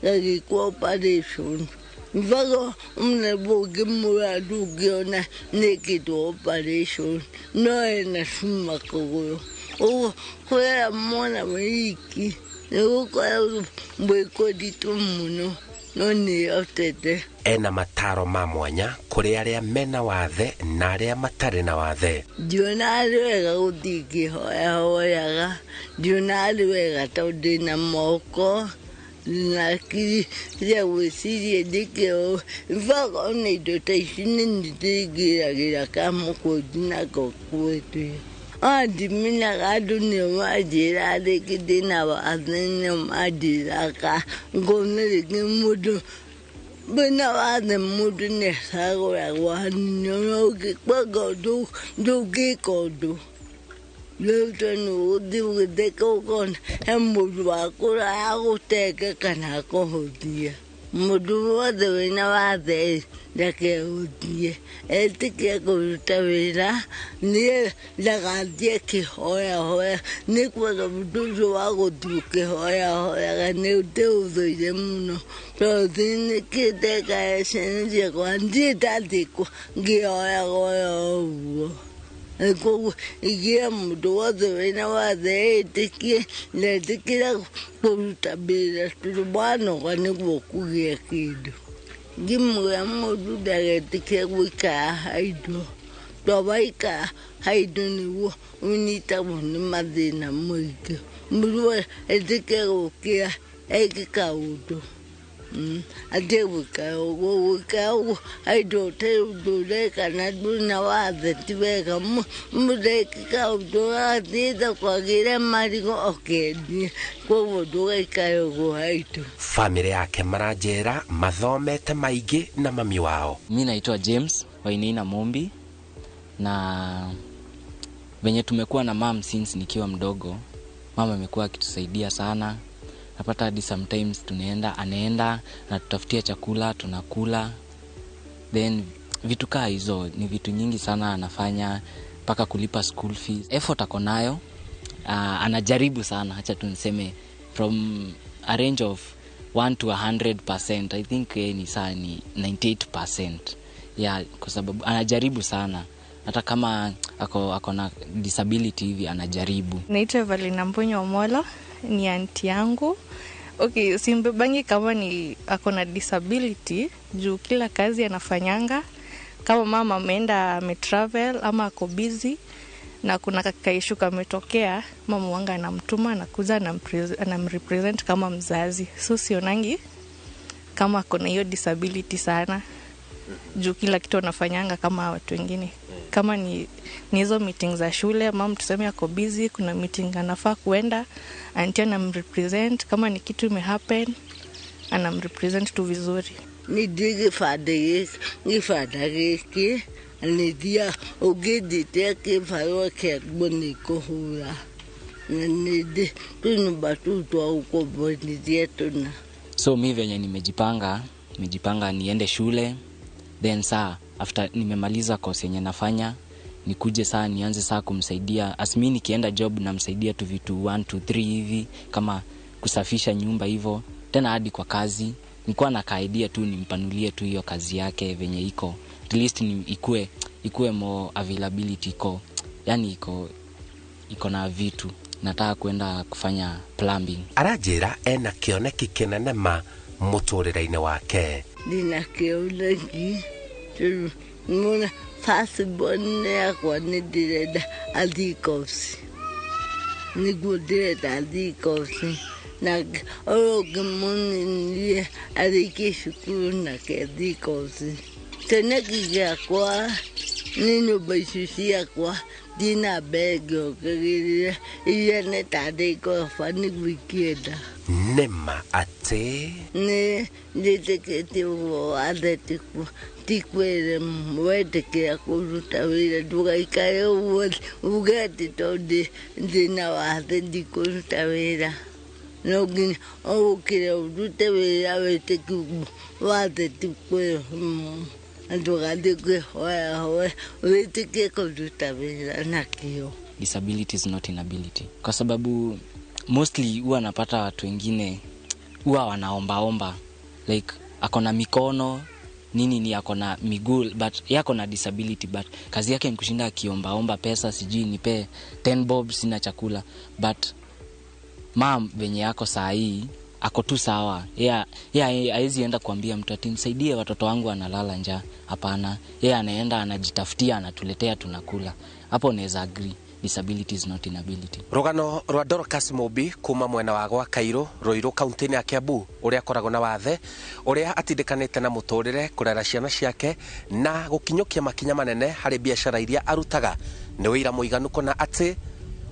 gagĩkwo operation. Vago mneboge muradu giona naked operation no ena suma kogoro o kwa mona wiki o kwa mbeko ditu muno no ni otete ena mataro ma mwanya kuri aria mena wathe na aria matare na wathe. Ndiona wega guthiki hoyaga, ndiona wega tondu na moko na kiri gwiciria ndikio vago na indo ta ici nĩndĩgĩragĩra kamũkũnji na gokwete andiminaga andũ nĩo manjĩra rĩngĩ ndĩna wathe nĩo manjĩraga ngona rĩngĩ mũndũ wĩna wathe mũndũ nĩacagũragwo hanini na ũngĩkwaga ũndũ ndũngĩka ũndũ rĩu tondũ ũgũthiĩ ũgĩtheka ũkona he mũndũ wakũraya gũtenge kana kũhũthia. Mũndũ wothe wĩna wathe ndakehũthie, etĩkie kũruta wĩra nĩ ndagathiĩ kĩhoyahoya, nĩ kwaga mũndũ ũcio wa gũthiĩ ũkĩhoyahoyaga nĩ ndĩũthũire mũno tondũ nĩkĩndeka ciana ciakwa ndirĩ ndathiĩ ngĩhoyahoya ũguo. Koguo igia mũndũ wothe wĩna wathe etĩkie na etĩkĩra kũruta wĩra tondũ wanoga nĩguo kũgĩa kĩndũ. Ngĩmwĩra mũndũ ndagetĩkĩre gũikara haidũ, tondũ waikara haidũ nĩguo ũnyitagwo nĩ mathĩna maingĩ. Mũndũ etĩkĩre gũkĩra eke kaũndũ atĩ gũikara ũguo haidũ ũtarĩ ũndũ ũreka na ndũna wathe ti wega. Mũndũ eke kaũndũ agathiĩ thoko agĩre marigũ okendie, koguo ndũgaikare ũguo haidũ. Family yake maranjera mathomete maingĩ na mami wao. Mimi naitwa James Wainaina Mombi, na venye tumekuwa na mom since nikiwa mdogo. Mama amekuwa akitusaidia sana. Napata hadi sometimes anaenda na tutafutia chakula tunakula. Then vitu kaa hizo ni vitu nyingi sana anafanya mpaka kulipa school fees. Effort ako nayo. Anajaribu sana, acha tuniseme from a range of 1 to 100%. I think ni 98%. Yeah, kwa sababu anajaribu sana. Hata kama ako na disability hivi anajaribu. Naitwa Valina Mbonyo Omolo, ni aunti yangu. Okay, simbebangi kama ni ako na disability juu kila kazi anafanyanga. Kama mama ameenda ametravel ama ako busy na kuna kaishu kametokea, mama wanga anamtuma anakuja anamrepresent kama mzazi. So sionangi kama ako na hiyo disability sana juu kila kitu anafanyanga kama watu wengine. Kama ni hizo meetings za shule, mama tuseme ako busy, kuna meeting anafaa kuenda, auntie anamrepresent. Kama ni kitu imehappen anamrepresent tu vizuri. Ni dige fadege ni fadage ni dia ogedite ke fayo ke boniko hura ni de tunu batutu au ko boni dietuna. So mimi venye nimejipanga niende shule, then saa after nimemaliza course yenye nafanya nikuje saa nianze saa kumsaidia. Asmi nikienda job namsaidia tu vitu 1 to 3 hivi kama kusafisha nyumba hivyo. Tena hadi kwa kazi nilikuwa na idea tu nimpanulie tu hiyo kazi yake venye iko. At least ikue more availability iko. Yani iko na vitu. Nataka kwenda kufanya plumbing. Arajira ena kioneki kinene ma muturire-ini wake. Dina kioneki muna fasibone yakwa nidireda adikosi. Niguo direda adikosi. Na oge muni niye adiki shukuru na ke adikosi. Teneki yakwa nino baisusi yakwa dina bego kagirire iya netadeko fani wikieda. Nema ate Ne detekete wo adetiku tikwere mwete kia kuruta wira duga ikaye ugeti tode dina wate dikuruta wira. Nogini okire urute wira wete kubu wate tikwere duga dikwe hoya wete kia kuruta wira nakio. Disability is not inability. Kwa sababu mostly huwa napata watu wengine huwa wanaomba like akona mikono nini ni akona miguu but yako na disability but kazi yake ni kushinda akiomba pesa, sijui nipe 10 bob sina chakula. But venye yako saa hii ako tu sawa. Yeye haezi enda kuambia mtu ati nisaidie watoto wangu analala njaa. Hapana. Yeye anaenda anajitafutia, anatuletea, tunakula. Hapo unaweza agree. Disability is not inability. Rugano rwa Dorcas Mobi kuma mwena wa gwa Kairo, Roiro kaunti ya Kiambu, uria akoragwo na wathe, uria atindikanite na muturire kurera ciana ciake na gukinyukia makinya manene hari biashara iria arutaga. Ni wira muiganu kona ati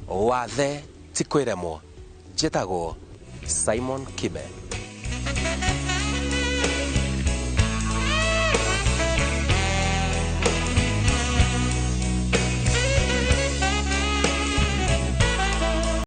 wathe ti kwiremwo. Njitagwo Simon Kibe.